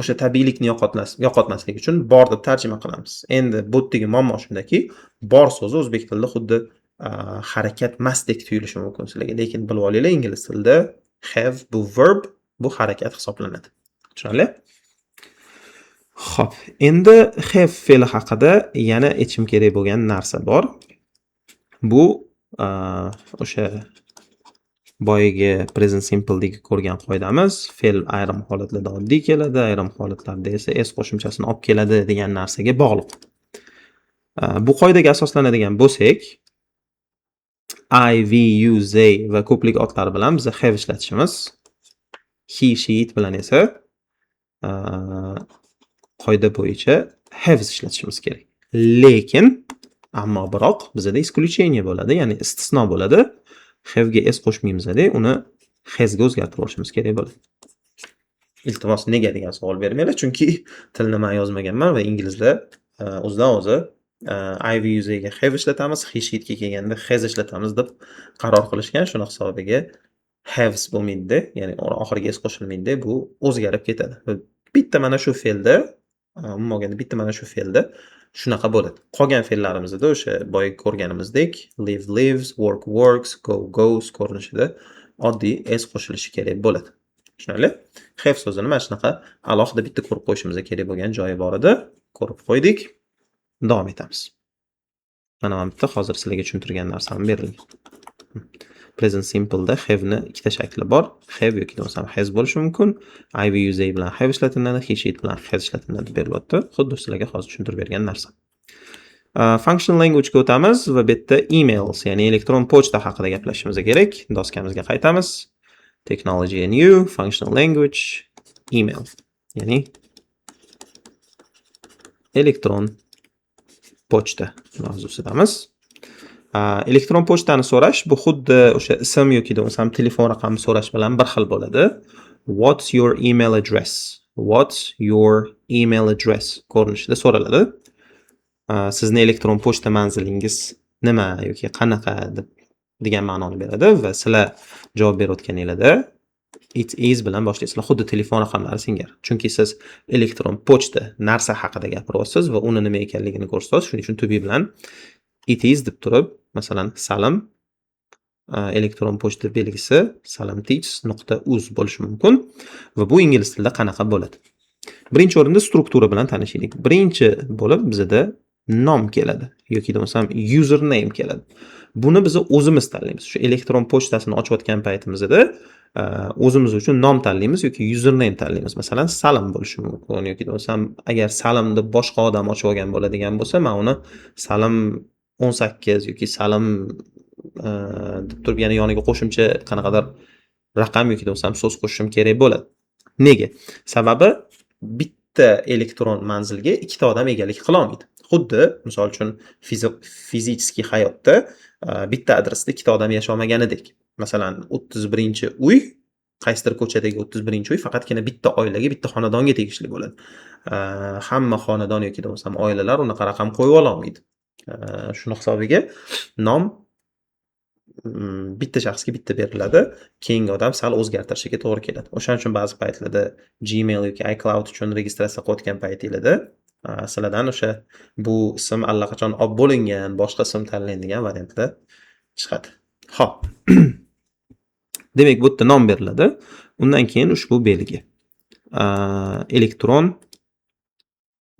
O'sha tabiiylikni yo'qotmaslik uchun bor deb tarjima qilamiz. Endi bu yerdagi muammo shundaki, bor so'zi o'zbek tilida xuddi harakat masdek tuyulishi mumkin sizlarga, lekin bilib olinglar, ingliz tilida have bu verb, bu harakat hisoblanadi. Tushunarli? Xo'p, endi have fe'li haqida yana aytishim kerak bo'lgan narsa bor. Bu o'sha boyagi present simple dagi ko'rgan qoidamiz, fe'l ayrim holatlarda oddiy keladi, ayrim holatlarda esa s qo'shimchasini olib keladi degan narsaga bog'liq. Bu qoidaga asoslanadigan bo'lsak, I, we, you, they va ko'plik otlar bilan biz have ishlatishimiz, he, she, it bilan esa qoida bo'yicha have ishlatishimiz kerak. Lekin ammo biroq bizda исключение bo'ladi, ya'ni istisno bo'ladi. Have ga s qo'shmaymiz-da, uni has ga o'zgartirib olishimiz kerak bo'ladi. Iltimos nega degan savol bermanglar, chunki tilni men yozmaganman va inglizlar o'zidan o'zi I, we, you, they ga have ishlatamiz, he, she, it ga kelganda has ishlatamiz deb qaror qilishgan. Shuni hisobiga haves bo'lmaydi, ya'ni oxiriga s qo'shilmaydi, bu o'zgarib ketadi. Bitta mana shu fe'lda, umuman bitta mana shu fe'lda shunaqa bo'ladi. Qolgan fe'llarimizda o'sha boya ko'rganimizdek live lives, work works, go goes ko'rinishida oddiy s qo'shilishi kerak bo'ladi. Tushunarli? Have so'zini mana shunaqa alohida bitta ko'rib qo'yishimiz kerak bo'lgan joyi bor edi. Ko'rib qo'ydik. Davom etamiz. Mana men bitta hozir sizlarga tushuntirgan narsamni berilgan. Present simple da have ni ikkita shakli bor. Have yoki desam has bo'lishi mumkin. I, we, you, they bilan have ishlatiladi, he, she, it bilan has ishlatiladi berilyapti. Xuddi sizlarga hozir tushuntirib bergan narsa. Functional language ga o'tamiz va bu yerda emails, ya'ni elektron pochta haqida gaplashishimiz kerak. Doskamizga qaytamiz. Technology and new, functional language, email. Ya'ni elektron pochta mavzusidamiz. Elektron pochtani so'rash bu xuddi o'sha ism yoki desam telefon raqamini so'rash bilan bir xil bo'ladi. What's your email address? What's your email address ko'rinishida so'raladi. Sizning elektron pochta manzilingiz nima yoki qanaqa degan ma'noni beradi va sizlar javob berayotganingizda it is bilan boshlaysizlar, xuddi telefon raqamlari singari. Chunki siz elektron pochta narsa haqida gapiryapsiz va uni nima ekanligini ko'rsatasiz. Shuning uchun to be bilan it is deb turib, masalan, salam elektron pochta belgisi salamteach.uz bo'lishi mumkin va bu ingliz tilida qanaqa bo'ladi? Birinchi o'rinda struktura bilan tanishaylik. Birinchi bo'lib bizda nom keladi yoki bo'lmasam username keladi. Buni biz o'zimiz tanlaymiz. Shu elektron pochtasini ochayotgan paytimizda o'zimiz uchun nom tanlaymiz yoki username tanlaymiz. Masalan, Salim bo'lishi mumkin yoki bo'lmasam agar Salim deb boshqa odam ochib olgan bo'ladigan bo'lsa, men uni Salim 18 yoki Salim deb turib yana yoniga qo'shimcha qanaqadir raqam yoki bo'lmasam so'z qo'shishim kerak bo'ladi. Nega? Sababi bitta elektron manzilga ikkita odam egalik qila olmaydi. Xuddi misol uchun fiziki hayotda bitta adresda ikkita odam yashaolmaganidek. Masalan, 31-uy, qaysidir ko'chadagi 31-uy faqatgina bitta oilaga, bitta xonadonga tegishli bo'ladi. Hamma xonadon yoki bo'lmasam oilalar unaqa raqam qo'yib ola olmaydi. Shuni hisobiga nom bitta shaxsga bitta beriladi, keyingi odam sal o'zgartirishiga to'g'ri keladi. O'shaning uchun ba'zi paytlarda Gmail yoki iCloud uchun registratsiya qilayotgan paytingizda sizlardan o'sha bu ism allaqachon olib bo'lingan, boshqa ism tanlanadigan variantlar chiqadi. Xo'p. Demak, bu yerda nom beriladi. Undan keyin ushbu belgi. Elektron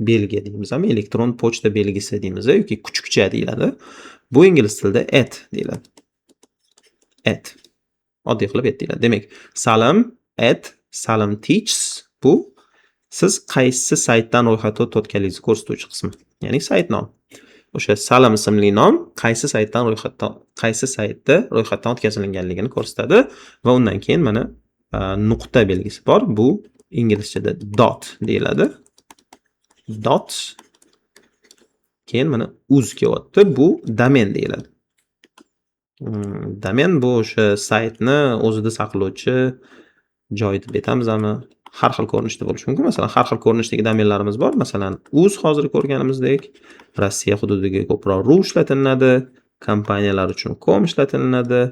belgi deymizmi? Elektron pochta belgisi deymiz yoki kuchukcha deyiladi. Bu ingliz tilida @ deyiladi. Oddiy qilib deyiladi. Demak, salim@salimteachs bu siz qaysi saytdan ro'yxatga o'tayotganingizni ko'rsatuvchi qismi. Ya'ni sayt nom. O'sha Salim ismli nom qaysi saytda ro'yxatdan o'tkazilganligini ko'rsatadi va undan keyin mana nuqta belgisi bor. Bu inglizchada dot deyiladi. Dot. Keyin mana uz kelyapti. Bu domen deyiladi. Domen bu o'sha saytni o'zida saqlovchi joy deb aytamizmi? Har xil ko'rinishda bo'lishi mumkin. Masalan, har xil ko'rinishdagi domenlarimiz bor. Masalan, uz hozir ko'rganimizdek Rossiya hududiga ko'proq ru ishlatiladi, kompaniyalar uchun com ishlatiladi.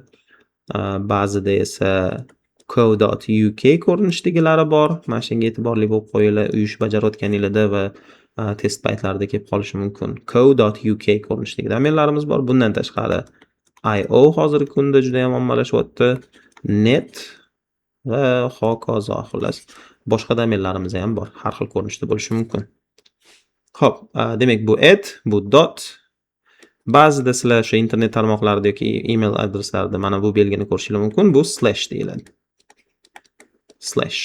Ba'zida esa co.uk ko'rinishidagilari bor. Mana shunga e'tiborli bo'lib qo'yinglar, uy ish bajarayotganingizda va test paytlarida kelib qolishi mumkin. co.uk ko'rinishidagi domenlarimiz bor. Bundan tashqari IO hozirgi kunda juda ham ommalashyapti. Net va hokazo xullas. Boshqa domenlarimiz ham bor. Har xil ko'rinishda bo'lishi mumkin. Xo'p, demak bu bu dot. Ba'zida sizlar o'sha internet tarmoqlarida yoki email adreslarida mana bu belgini ko'rishingiz mumkin. Bu slash deyiladi. Slash.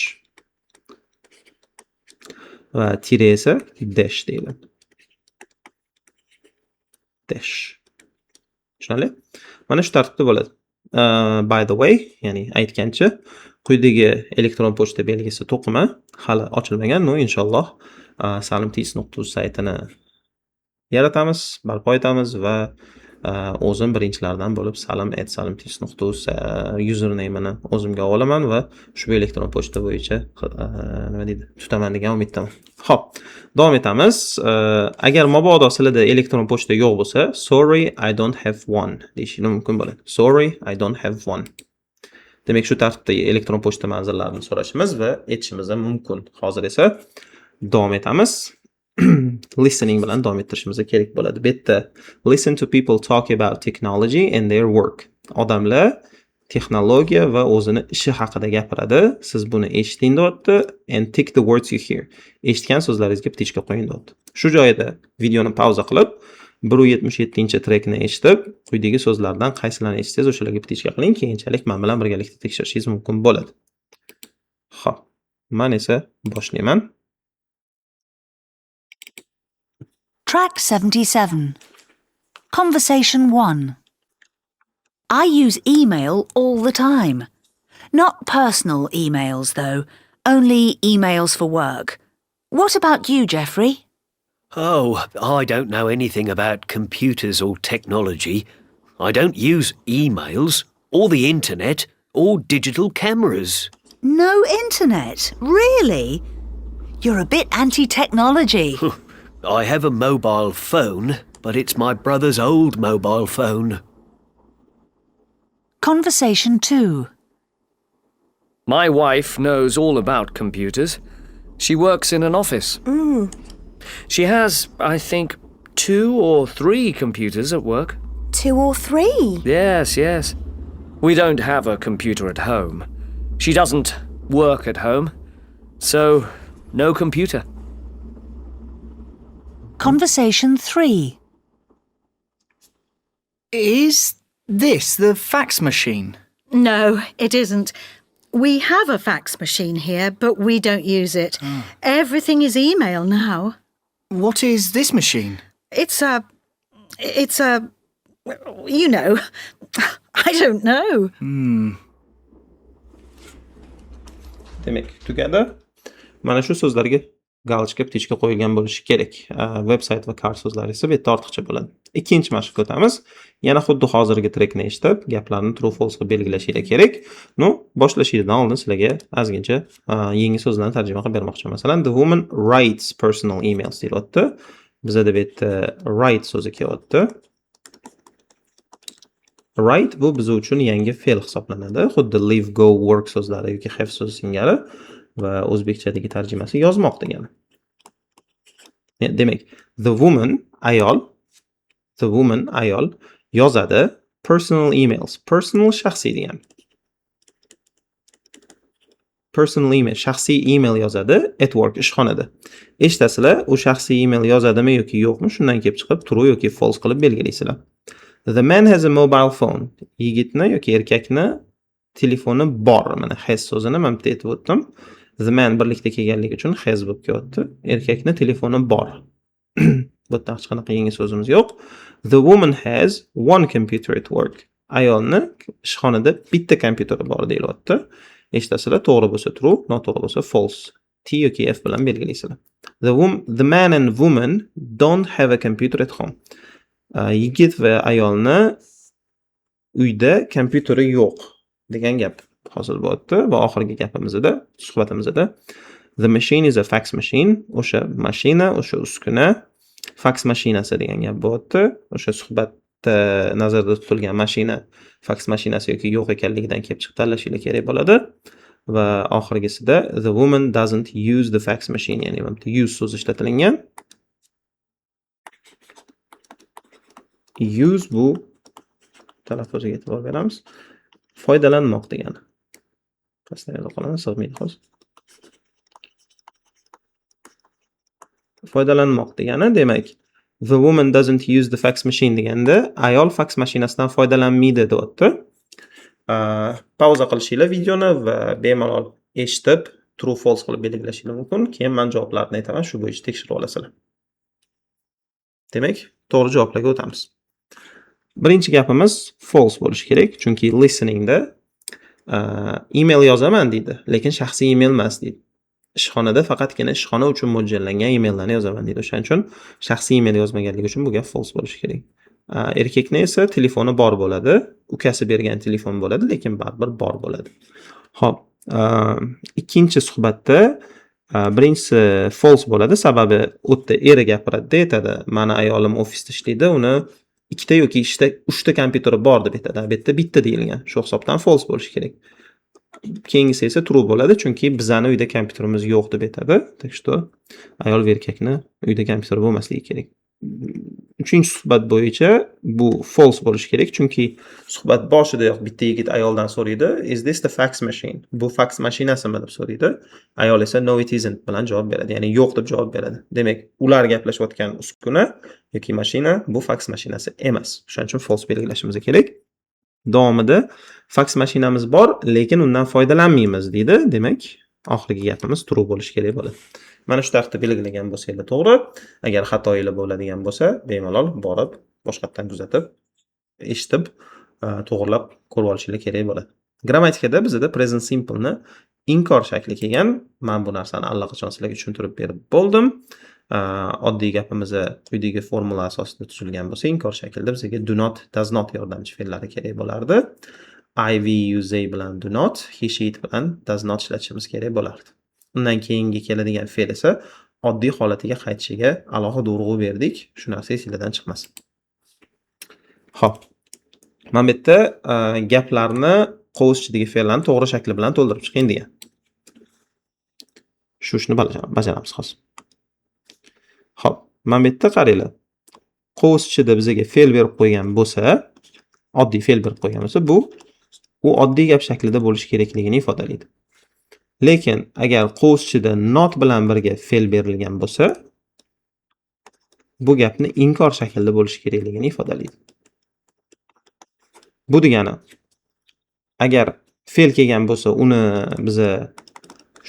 Va tire esa dash deyiladi. Dash. Tushunarli? Mana shu tartibda bo'ladi. By the way, ya'ni aytgancha, quyidagi elektron pochta belgisi to'qima hali ochilmagan. Inshaalloh salimteachs.uz saytini yaratamiz, barpo etamiz va o'zim birinchilardan bo'lib salim@salimteachs.uz username'ini o'zimga olaman va ushbu elektron pochta bo'yicha nima deydi, tutaman degan umiddaman. Xo'p, davom etamiz. Agar mabodo sizlarda elektron pochta yo'q bo'lsa, sorry I don't have one deyishingiz mumkin bo'ladi. Sorry I don't have one. Demak, shu tartibda elektron pochta manzillarini so'rashimiz va aytishimiz mumkin. Hozir esa davom etamiz. Listening bilan davom ettirishimiz kerak bo'ladi. Bu yerda listen to people talk about technology and their work. Odamlar texnologiya va o'zini ishi haqida gapiradi. Siz buni eshiting deyapti. And tick the words you hear. Eshitgan so'zlaringizga bitishga qo'ying deyapti. Shu joyda videoni pauza qilib 177-trekni eshitib, quyidagi so'zlardan qaysilarini eshitsangiz o'shalarga bitishga qiling. Keyinchalik men bilan birgalikda tekshirishingiz mumkin bo'ladi. Xo'p, men esa boshlayman. Track 77. Conversation 1. I use email all the time. Not personal emails, though. Only emails for work. What about you, Jeffrey? Oh, I don't know anything about computers or technology. I don't use emails, or the internet, or digital cameras. No internet? Really? You're a bit anti-technology. I have a mobile phone, but it's my brother's old mobile phone. Conversation 2. My wife knows all about computers. She works in an office. She has, I think, 2 or 3 computers at work. 2 or 3? Yes. We don't have a computer at home. She doesn't work at home, so no computer. Conversation 3. Is this the fax machine? No, it isn't. We have a fax machine here, but we don't use it. Everything is email now. What is this machine? It's a... You know. I don't know. Demak, tugadi. Mana shu so'zlarga galочка ptichka qo'yilgan bo'lishi kerak. Website va kar so'zlari esa bu yerda ortiqcha bo'ladi. Ikkinchi mashqqa o'tamiz. Yana xuddi hozirgi trekni eshitib, gaplarni true false qilib belgilashingiz kerak. No, boshlashingizdan oldin sizlarga ozgincha yangi so'zlarni tarjima qilib bermoqchiman. Masalan, the woman writes personal emails deyapti. Bizda bu yerda write so'zi kelyapti. Write bu biz uchun yangi fe'l hisoblanadi. Xuddi live, go, work so'zlari yoki have so'zi singari va o'zbekchadagi tarjimasi yozmoq degani. Demak, the woman ayol yozadi personal emails. Personal shaxsiy degani. Personal email, shaxsiy email yozadi at work ishxonada. Eshitasizlar, u shaxsiy email yozadimi yoki yo'qmi, shundan kelib chiqib true yoki false qilib belgilaysizlar. The man has a mobile phone. Yigitni yoki erkakni telefoni bor. Mana has so'zini men bitta aytib o'tdim. The man birlikda kelganligi uchun has bo'lib kelyapti. Erkakni telefoni bor. Bu yerda hech qanaqa yangi so'zimiz yo'q. The woman has one computer at work. Ayolni ishxonada bitta kompyuteri bor deyilyapti. Eshitasizlar, to'g'ri bo'lsa true, noto'g'ri bo'lsa false. T yoki F bilan belgilaysizlar. The man and woman don't have a computer at home. Yigit va ayolni uyda kompyuteri yo'q degan gap hosil bo'lyapti va oxirgi gapimizda, suhbatimizda the machine is a fax machine. O'sha mashina, o'sha uskuna fax mashinasi degan gap bo'lyapti. O'sha suhbatda nazarda tutilgan mashina fax mashinasi yoki yo'q ekanligidan kelib chiqib tanlashingiz kerak bo'ladi. Va oxirgisida the woman doesn't use the fax machine, ya'ni use so'zi ishlatilgan. Use bu talaffuziga e'tibor beramiz. Foydalanmoq degani. Qasdayda qolamiz, sig'maydi hozir. Foydalanmoq degani, demak, the woman doesn't use the fax machine deganda ayol fax mashinasidan foydalanmaydi deyapti. Pauza qilishinglar videoni va bemalol eshitib, true false qilib belgilashingiz mumkin. Keyin men javoblarni aytaman, shu bo'yicha tekshirib olasizlar. Demak, to'g'ri javoblarga o'tamiz. Birinchi gapimiz false bo'lishi kerak, chunki listeningda email yozaman deydi, lekin shaxsiy email emas deydi. Ishxonada faqatgina ishxona uchun mo'ljallangan emaillarni yozaman deydi. O'shaning uchun shaxsiy email yozmaganligi uchun bu gap false bo'lishi kerak. Erkakni esa telefoni bor bo'ladi, ukasi bergan telefon bo'ladi, lekin baribir bor bo'ladi. Xo'p, ikkinchi suhbatda birinchisi false bo'ladi, sababi u yerda eri gapiradi, aytadi, "Mani ayolim ofisda ishlaydi, uni ikkita yoki uchta kompyuteri bor" deb aytadi. Bu yerda bitta deyilgan. Shu hisobdan false bo'lishi kerak. Keyingisi esa true bo'ladi, chunki bizani uyda kompyuterimiz yo'q deb aytadi. Так что ayol va erkakni uyda kompyuter bo'lmasligi kerak. Uchinchi suhbat bo'yicha bu false bo'lishi kerak, chunki suhbat boshidayoq bitta yigit ayoldan so'raydi, "Is this the fax machine?" Bu fax mashinasimi deb so'raydi. Ayol esa "No it isn't" bilan javob beradi, ya'ni yo'q deb javob beradi. Demak, ular gaplashayotgan uskuna yoki mashina bu fax mashinasi emas. Shuning uchun false belgilashimiz kerak. Davomida fax mashinamiz bor, lekin undan foydalanmaymiz deydi. Demak, oxirgi gapimiz true bo'lishi kerak bo'ladi. Mana shu tartibda belgilagan bo'lsanglar to'g'ri. Agar xatoylar bo'ladigan bo'lsa, bemalol borib, boshqatdan kuzatib, eshitib, to'g'rilab ko'rib olishingiz kerak bo'ladi. Grammatikada bizda present simple ni inkor shakli kelgan. Men bu narsani allaqachon sizlarga tushuntirib berib bo'ldim. Oddiy gapimizda quyidagi formula asosida tuzilgan bo'lsa, inkor shaklda bizga do not, does not yordamchi fe'llari kerak bo'lardi. I, we, you, they bilan do not, he, she, it bilan does not ishlatishimiz kerak bo'lardi. Undan keyingi keladigan fe'l esa oddiy holatiga qaytishiga alohida urg'u berdik. Shu narsa esingizdan chiqmasin. Xo'p. Mana bu yerda gaplarni qovus ichidagi fe'llarni to'g'ri shakli bilan to'ldirib chiqing degan. Shu ishni bajaramiz hozir. Xo'p, mana bu yerda qaranglar. Qovus ichida bizga fe'l berib qo'ygan bo'lsa, oddiy fe'l berib qo'ygan bo'lsa, bu u oddiy gap shaklida bo'lishi kerakligini ifodalaydi. Lekin agar qovus ichida not bilan birga fe'l berilgan bo'lsa, bu gapni inkor shaklida bo'lishi kerakligini ifodalaydi. Bu degani agar fe'l kelgan bo'lsa, uni biza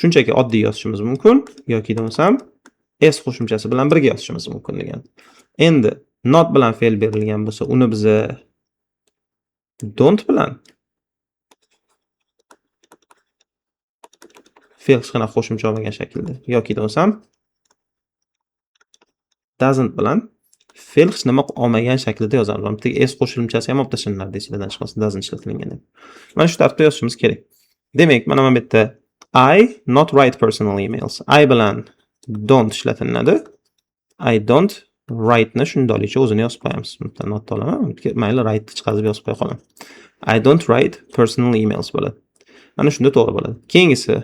shunchaki oddiy yozishimiz mumkin yoki bo'lmasam s qo'shimchasi bilan birga yozishimiz mumkin degan. Endi not bilan fe'l berilgan bo'lsa, uni biza don't bilan fe'l hech qanaqa qo'shimcha olmagan shaklda yoki bo'lmasam doesn't bilan fe'l hech nima olmagan shaklda yozamiz. Bitta s qo'shimchasi ham olib tashlanadi esidan chiqmasin, doesn't ishlatilgan deb. Mana shu tartibda yozishimiz kerak. Demak, mana bu yerda I not write personal emails. I bilan don't ishlatiladi. I don't write ni shundaylicha o'zini yozib qo'yamiz. Bitta not olaman. Mayli write chiqarib yozib qo'ya qolaman. I don't write personal emails bo'ladi. Mana shunda to'g'ri bo'ladi. Keyingisi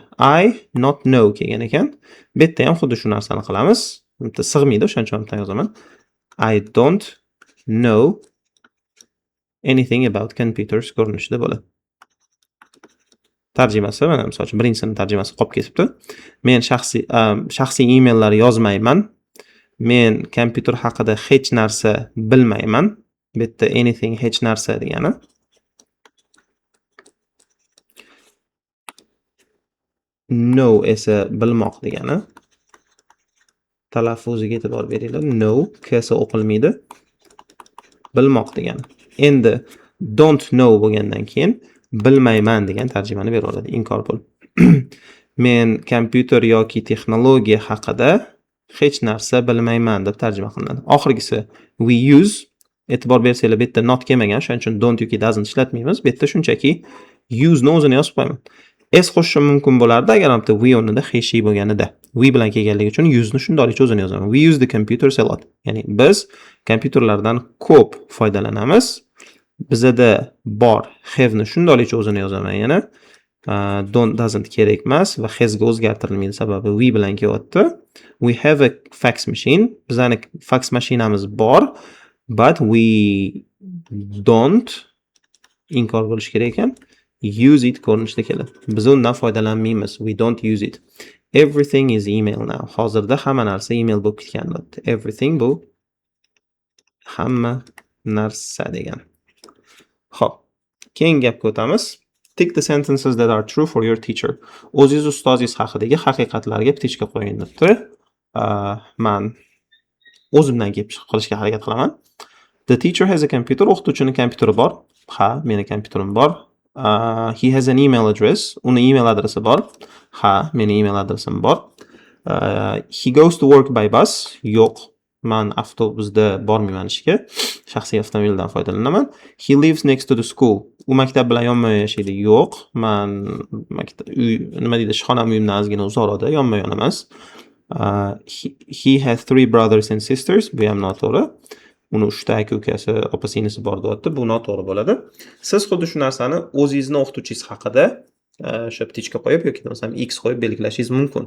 I not know kelgan ekan. Bu yerda ham xuddi shu narsani qilamiz. Bitta sig'maydi, o'shancha ham yozaman. I don't know anything about computers ko'rinishida bo'ladi. Tarjimasi mana misol uchun birinchisini tarjimasi qolib ketibdi. Men shaxsiy emaillar yozmayman. Men kompyuter haqida hech narsa bilmayman. Bu yerda anything hech narsa degani. No esa bilmoq degani. Talaffuziga e'tibor beringlar. No kesa o'qilmaydi. Bilmoq degani. Endi don't know bo'lgandan keyin bilmayman degan tarjimani beraveradi. Inkor bo'lib. Men kompyuter yoki texnologiya haqida hech narsa bilmayman deb tarjima qilinadi. Oxirgisi we use, e'tibor bersanglar bu yerda not kelmagan, shuning uchun don't yoki doesn't ishlatmaymiz. Bu yerda shunchaki use ni o'zini yozib qo'yaman. S qo'shishim mumkin bo'lardi agar bitta we o'rnida he bo'lganida. We bilan kelganligi uchun use ni shundaylicha o'zini yozaman. We use the computers a lot. Ya'ni biz kompyuterlardan ko'p foydalanamiz. Bizada bor have ni shundaylicha o'zini yozaman yana. Don't doesn't kerak emas va has ga o'zgartirilmaydi sababi we bilan kelyapti. We have a fax machine. Bizning fax mashinamiz bor, but we don't inkor bo'lishi kerak ekan. Use it ko'rinishda keladi. Biz undan foydalanmaymiz. We don't use it. Everything is email now. Hozirda hamma narsa email bo'lib ketgan. Everything bu hamma narsa degan. Xo'p, keyingi gapga o'tamiz. Tick the sentences that are true for your teacher. O'zingiz ustozingiz haqidagi haqiqatlarga ptichka qo'ying debdi. Men o'zimdan kelib qilishga harakat qilaman. The teacher has a computer. O'qituvchining kompyuteri bor. Ha, meni kompyuterim bor. He has an email address. Uni email adresi bor. Ha, meni email adresim bor. He goes to work by bus. Yo'q, men avtobusda bormayman ishga. Shaxsiy avtomobildan foydalanaman. He lives next to the school. U maktab bilan yonma yashaydi. Yo'q, men maktab nima deydi, ishxonam uyimdan ozgina uzoqroqda, yonma-yon emas. He has 3 brothers and sisters. Bu ham noto'g'ri. Uni 3 ta aka-ukasi, opa-singlisi bor deyapti. Bu noto'g'ri bo'ladi. Siz xuddi shu narsani o'zingizning o'qituvchingiz haqida o'sha ptichka qo'yib yoki bo'lmasam x qo'yib belgilashingiz mumkin.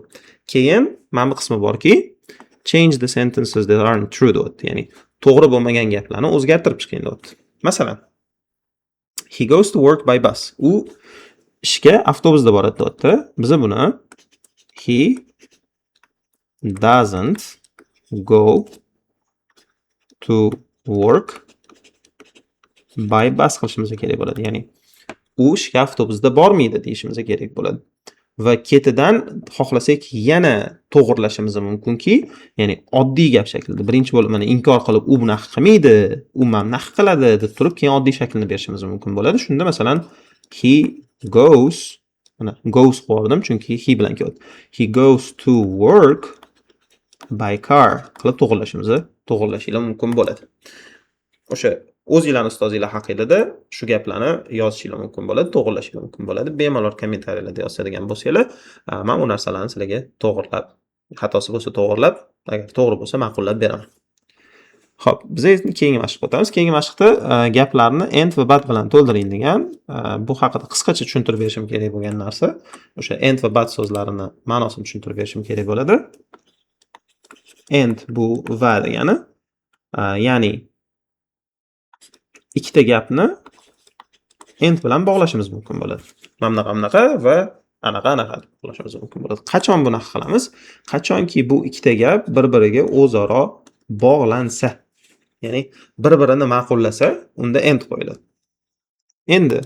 Keyin mana bu qismi borki, change the sentences that aren't true deyapti. Ya'ni to'g'ri bo'lmagan gaplarni o'zgartirib chiqing deyapti. Masalan, he goes to work by bus. U ishga avtobusda boradi deyapti. Biz buni he doesn't go to work by bus qilishimiz kerak bo'ladi. Ya'ni u ishga avtobusda bormaydi deyishimiz kerak bo'ladi. Va ketidan xohlasak yana to'g'rilashimiz mumkinki, ya'ni oddiy gap shaklida birinchi bo'lib mana inkor qilib u bunaqa qilmaydi, u mana qiladi deb turib keyin oddiy shaklini berishimiz mumkin bo'ladi. Shunda masalan he goes, mana goes qo'ydim chunki he bilan kelyapti. He goes to work by car qilib to'g'rilashinglar mumkin bo'ladi. O'sha o'zingizlarning ustozinglar haqida shu gaplarni yozishinglar mumkin bo'ladi, to'g'rilashinglar mumkin bo'ladi. Bemalol kommentariyalarda yozadigan bo'lsanglar, men u narsalarni sizlarga to'g'rilab, xatosi bo'lsa to'g'rilab, agar to'g'ri bo'lsa ma'qullab beraman. Xo'p, biz keyingi mashqqa o'tamiz. Keyingi mashqda gaplarni and va but bilan to'ldiring degan, bu haqida qisqacha tushuntirib berishim kerak bo'lgan narsa. O'sha and va but so'zlarini ma'nosini tushuntirib berishim kerak bo'ladi. And bu va degani, ya'ni ikkita gapni and bilan bog'lashimiz mumkin bo'ladi. Mana va anaqa bog'lashimiz mumkin bo'ladi. Qachon buni qilamiz? Qachonki bu ikkita gap bir-biriga o'zaro bog'lansa, ya'ni bir-birini ma'qullasa, unda and qo'yiladi. Endi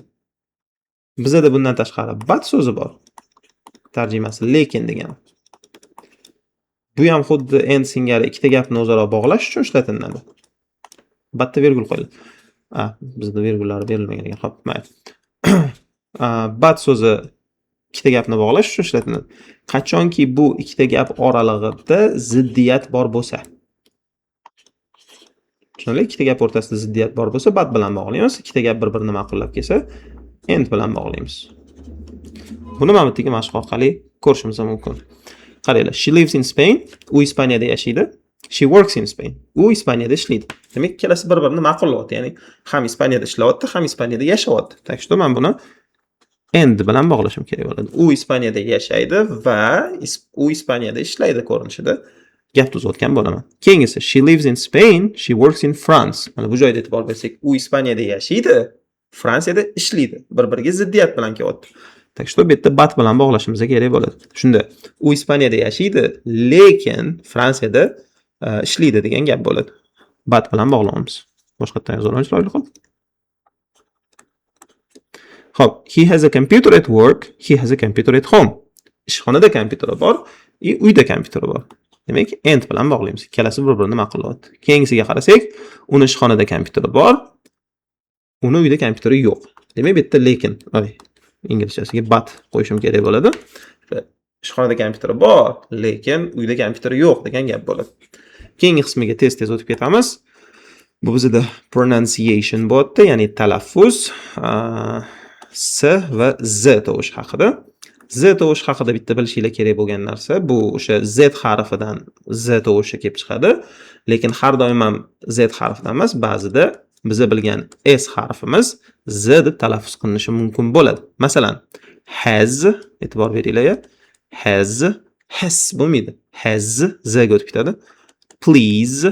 bizada bundan tashqari but so'zi bor. Tarjimasi lekin degani. Bu ham xuddi and singari ikkita gapni o'zaro bog'lash uchun ishlatiladi. Butda virgul qo'yiladi. Bizda virgullar berilmagan ekan. Xo'p, mayli. But so'zi ikkita gapni bog'lash uchun ishlatiladi. Qachonki bu ikkita gap oralig'ida ziddiyat bor bo'lsa. Tushunarli? Ikkita gap o'rtasida ziddiyat bor bo'lsa, but bilan bog'laymiz. Ikkita gap bir-birini ma'qullab kelsa, and bilan bog'laymiz. Buni mana bu yerdagi mashq orqali ko'rishimiz mumkin. Qaranglar, she lives in Spain, u Ispaniyada yashaydi. She works in Spain, u Ispaniyada ishlaydi. Demak, ikkalasi bir-birini ma'qullayapti, ya'ni ham Ispaniyada ishlayapti, ham Ispaniyada yashayapti. Tak что men buni and bilan bog'lashim kerak bo'ladi. U Ispaniyada yashaydi va u Ispaniyada ishlaydi ko'rinishida gap tuzayotgan bo'laman. Keyingisi, she lives in Spain, she works in France. Mana bu joyda e'tibor bersak, u Ispaniyada yashaydi, Fransiyada ishlaydi. Bir-biriga ziddiyat bilan kelyapti. Tak что bu yerda but bilan bog'lashimiz kerak bo'ladi. Shunda u Ispaniyada yashaydi, lekin Fransiyada ishlaydi degan gap bo'ladi. But bilan bog'laymiz. Boshqatdan yozolmaymiz, chiroyli qilib. Xo'p, he has a computer at work, he has a computer at home. Ishxonada kompyuteri bor, uyda kompyuteri bor. Demak, and bilan bog'laymiz. Ikkalasi bir-birini ma'qullayapti. Keyingisiga qarasak, uni ishxonada kompyuteri bor, uni uyda kompyuteri yo'q. Demak, bu yerda lekin, inglizchasiga but qo'yishim kerak bo'ladi. Ishxonada kompyuteri bor, lekin uyda kompyuteri yo'q degan gap bo'ladi. Keyingi qismiga tez-tez o'tib ketamiz. Bu bizda pronunciation bo'lyapti, ya'ni talaffuz, s va z tovush haqida. Z tovush haqida bitta bilishinglar kerak bo'lgan narsa, bu o'sha z harfidan z tovushi kelib chiqadi, lekin har doim ham z harfidan emas, ba'zida biza bilgan s harfimiz z deb talaffuz qilinishi mumkin bo'ladi. Masalan, has, e'tibor beringlar, has bo'lmaydi. Has z ga o'tib ketadi. Please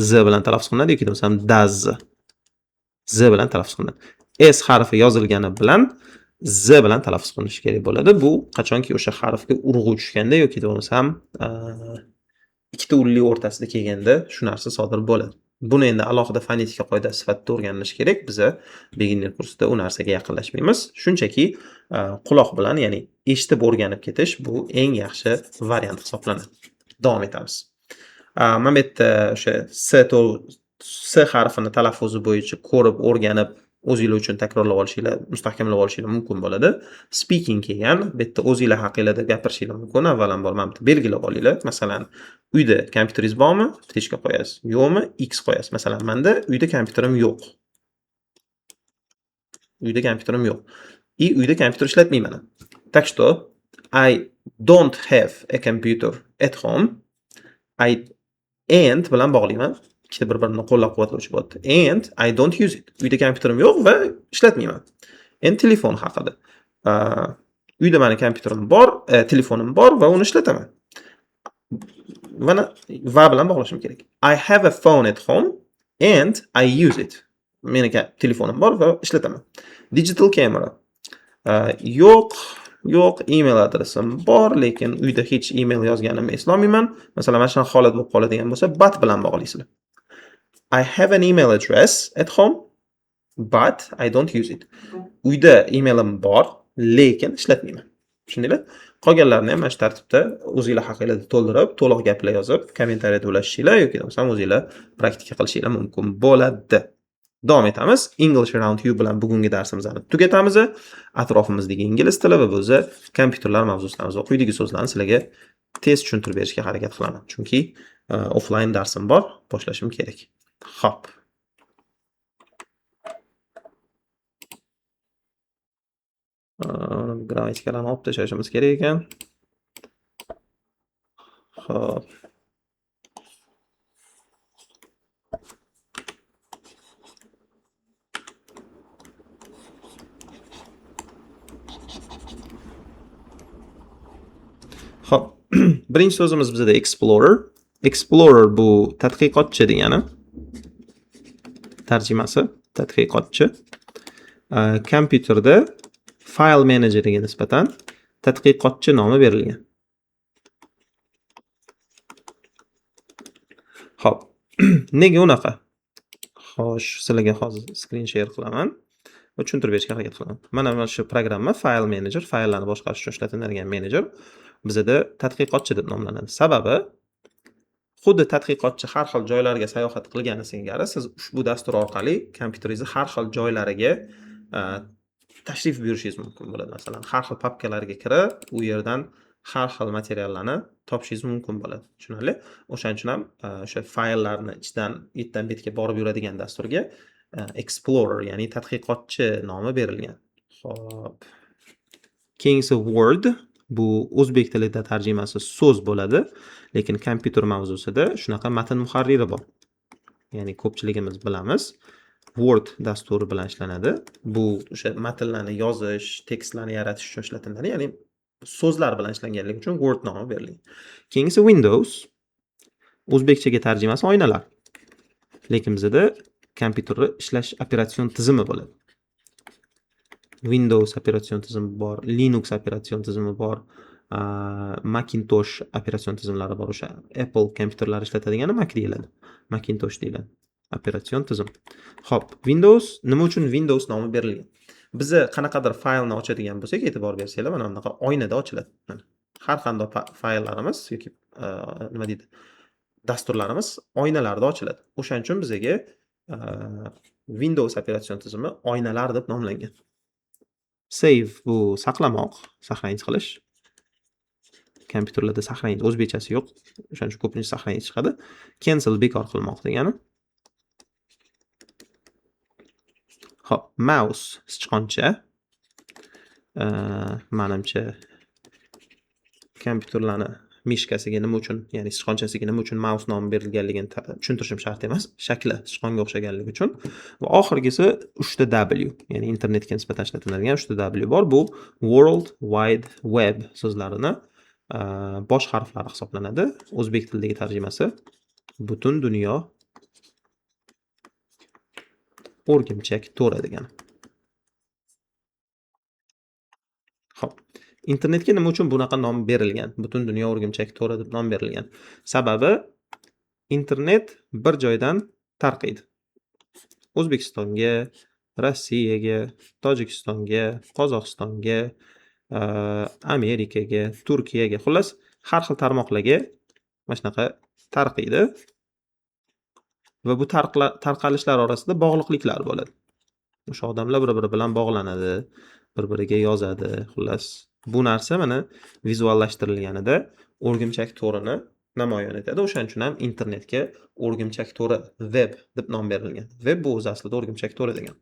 z bilan talaffuz qilinadi yoki bo'lmasam does z bilan talaffuz qilinadi. S harfi yozilgani bilan z bilan talaffuz qilinishi kerak bo'ladi. Bu qachonki o'sha harfga urg'u tushganda yoki bo'lmasam ikkita unli o'rtasida kelganda shu narsa sodir bo'ladi. Buni endi alohida fonetika qoidasi sifatida o'rganilishi kerak. Biza beginner kursida u narsaga yaqinlashmaymiz. Shunchaki quloq bilan, ya'ni eshitib o'rganib ketish bu eng yaxshi variant hisoblanadi. Davom etamiz. Mana bu yerda o'sha s harfini talaffuzi bo'yicha ko'rib, o'rganib, o'zinglar uchun takrorlab olishinglar, mustahkamlab olishinglar mumkin bo'ladi. Speaking kelgan, bu yerda o'zinglar haqingizda gapirishinglar mumkin. Avvalambor mana bu belgilab olinglar. Masalan, uyda kompyuteringiz bormi? Ftishka qo'yasiz. Yo'qmi? X qo'yasiz. Masalan, menda uyda kompyuterim yo'q. Uyda kompyuterim yo'q. Uyda kompyuter ishlatmayman. Так что I don't have a computer at home. And bilan bog'layman. Ikkita bir-birini qo'llab-quvvatlovchi bo'ladi. And I don't use it. Uyda kompyuterim yo'q va ishlatmayman. Endi telefon haqida. Uyda meni kompyuterim bor, telefonim bor va uni ishlataman. Va bilan bog'lashim kerak. I have a phone at home and I use it. Meni telefonim bor va ishlataman. Digital camera. Yo'q, email adresim bor, lekin uyda hech email yozganimni eslolmayman. Masalan, mana shunday holat bo'lib qoladigan bo'lsa, but bilan bog'laysizlar. I have an email address at home, but I don't use it. Uyda emailim bor, lekin ishlatmayman. Tushundinglar? Qolganlarini ham mana shu tartibda o'zingizlar haqingizda to'ldirib, to'liq gaplar yozib, kommentariyada ulashishinglar yoki bo'lmasa o'zingizlar praktika qilishinglar mumkin bo'ladi. Davom etamiz. English around you bilan bugungi darsimizni tugatamiz. Atrofimizdagi ingliz tili va o'zi kompyuterlar mavzusidan quyidagi so'zlarni sizlarga tez tushuntirib berishga harakat qilaman. Chunki offline darsim bor, boshlashim kerak. Xo'p. Grammatikalarni olib tashlashimiz kerak ekan. Xo'p. Xo'p, birinchi so'zimiz bizda explorer. Explorer bu tadqiqotchi degani. Tarjimasi tadqiqotchi. Kompyuterda file menejeriga nisbatan tadqiqotchi nomi berilgan. Xo'p, nega unaqa? Xo'sh, sizlarga hozir screen share qilaman va tushuntirib berishga harakat qilaman. Mana shu programma File Manager, fayllarni boshqarish uchun ishlatiladigan menejer bizada tadqiqotchi deb nomlanadi. Sababi xuddi tadqiqotchi har xil joylarga sayohat qilgani singari siz ushbu dastur orqali kompyuteringizning har xil joylariga tashrif buyurishingiz mumkin bo'ladi. Masalan, har xil papkalarga kirib, u yerdan har xil materiallarni topishingiz mumkin bo'ladi. Tushunarli? O'shaning uchun ham o'sha fayllarni ichidan betdan betga borib yuradigan dasturga Explorer, ya'ni tadqiqotchi nomi berilgan. Xo'p. Keyingisi Word, bu o'zbek tilida tarjimasi so'z bo'ladi, lekin kompyuter mavzusida shunaqa matn muharriri bor. Ya'ni ko'pchiligimiz bilamiz, Word dasturi bilan ishlanadi. Bu o'sha matnlarni yozish, tekstlarni yaratish uchun ishlatiladi, ya'ni so'zlar bilan ishlanganligi uchun Word nomi berilgan. Keyingisi Windows, o'zbekchaga tarjimasi oynalar. Lekin bizda kompyuterni ishlash operatsion tizimi bo'ladi. Windows operatsion tizimi bor, Linux operatsion tizimi bor, Macintosh operatsion tizimlari bor. O'sha Apple kompyuterlari ishlatadigani Mac deyiladi. Macintosh deyiladi. Operatsion tizim. Xo'p, Windows nima uchun Windows nomi berilgan? Bizni qanaqadir faylni ochadigan bo'lsak, e'tibor bersanglar, mana bunaqa oynada ochiladi. Har qanday fayllarimiz yoki nima deydi? Dasturlarimiz oynalarda ochiladi. O'shaning uchun bizga Windows operatsion tizimi oynalar deb nomlangan. Save bu saqlamoq, saqlanib qilish. Kompyuterlarda saqlanib o'zbekchasi yo'q. O'shaning uchun ko'pincha saqlanib chiqadi. Cancel bekor qilmoq degani. Xo'p, mouse sichqoncha. Menimcha kompyuterlarni mishkasiga nima uchun, ya'ni sichqonchasiga nima uchun mouse nomi berilganligini tushuntirishim shart emas. Shakli sichqonga o'xshaganligi uchun. Va oxirgisi 3 ta W, ya'ni internetga nisbatan ishlatiladigan 3 ta W bor. Bu World Wide Web so'zlarini bosh harflari hisoblanadi. O'zbek tilidagi tarjimasi butun dunyo o'rgimchak to'ri degani. Xo'p, internetga nima uchun bunaqa nom berilgan? Butun dunyo o'rgimchak to'ri deb nom berilgan. Sababi internet bir joydan tarqaydi. O'zbekistonga, Rossiyaga, Tojikistonga, Qozog'istonga, Amerikaga, Turkiyaga, xullas har xil tarmoqlarga mana shunaqa tarqaydi. Va bu tarqalishlar orasida bog'liqliklar bo'ladi. O'sha odamlar bir-biri bilan bog'lanadi, bir-biriga yozadi. Xullas, bu narsa mana vizuallashtirilganida o'rgimchak to'rini namoyon etadi. O'shaning uchun ham internetga o'rgimchak to'ri, web deb nom berilgan. Web bu o'zi aslida o'rgimchak to'ri degan.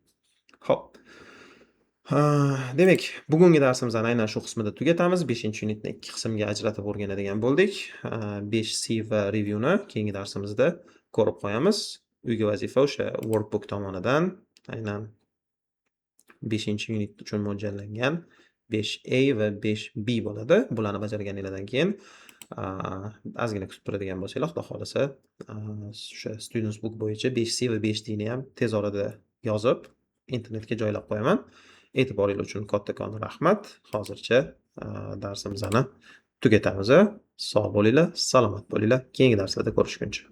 Xo'p. Demak, bugungi darsimizni aynan shu qismida tugatamiz. 5-unitni 2 qismga ajratib o'rganadigan bo'ldik. 5C va reviewni keyingi darsimizda ko'rib qo'yamiz. Uyga vazifa o'sha workbook tomonidan aynan 5-unit uchun mo'ljallangan 5A va 5B bo'ladi. Bularni bajarganingizdan keyin ozgina kutib turadigan bo'lsanglar, xudo xolasa, o'sha Students Book bo'yicha 5C va 5D ni ham tez orada yozib internetga joylab qo'yaman. E'tiboringiz uchun kattakon rahmat. Hozircha darsimizni tugatamiz. Sog' bo'linglar, salomat bo'linglar. Keyingi darslarda ko'rishguncha.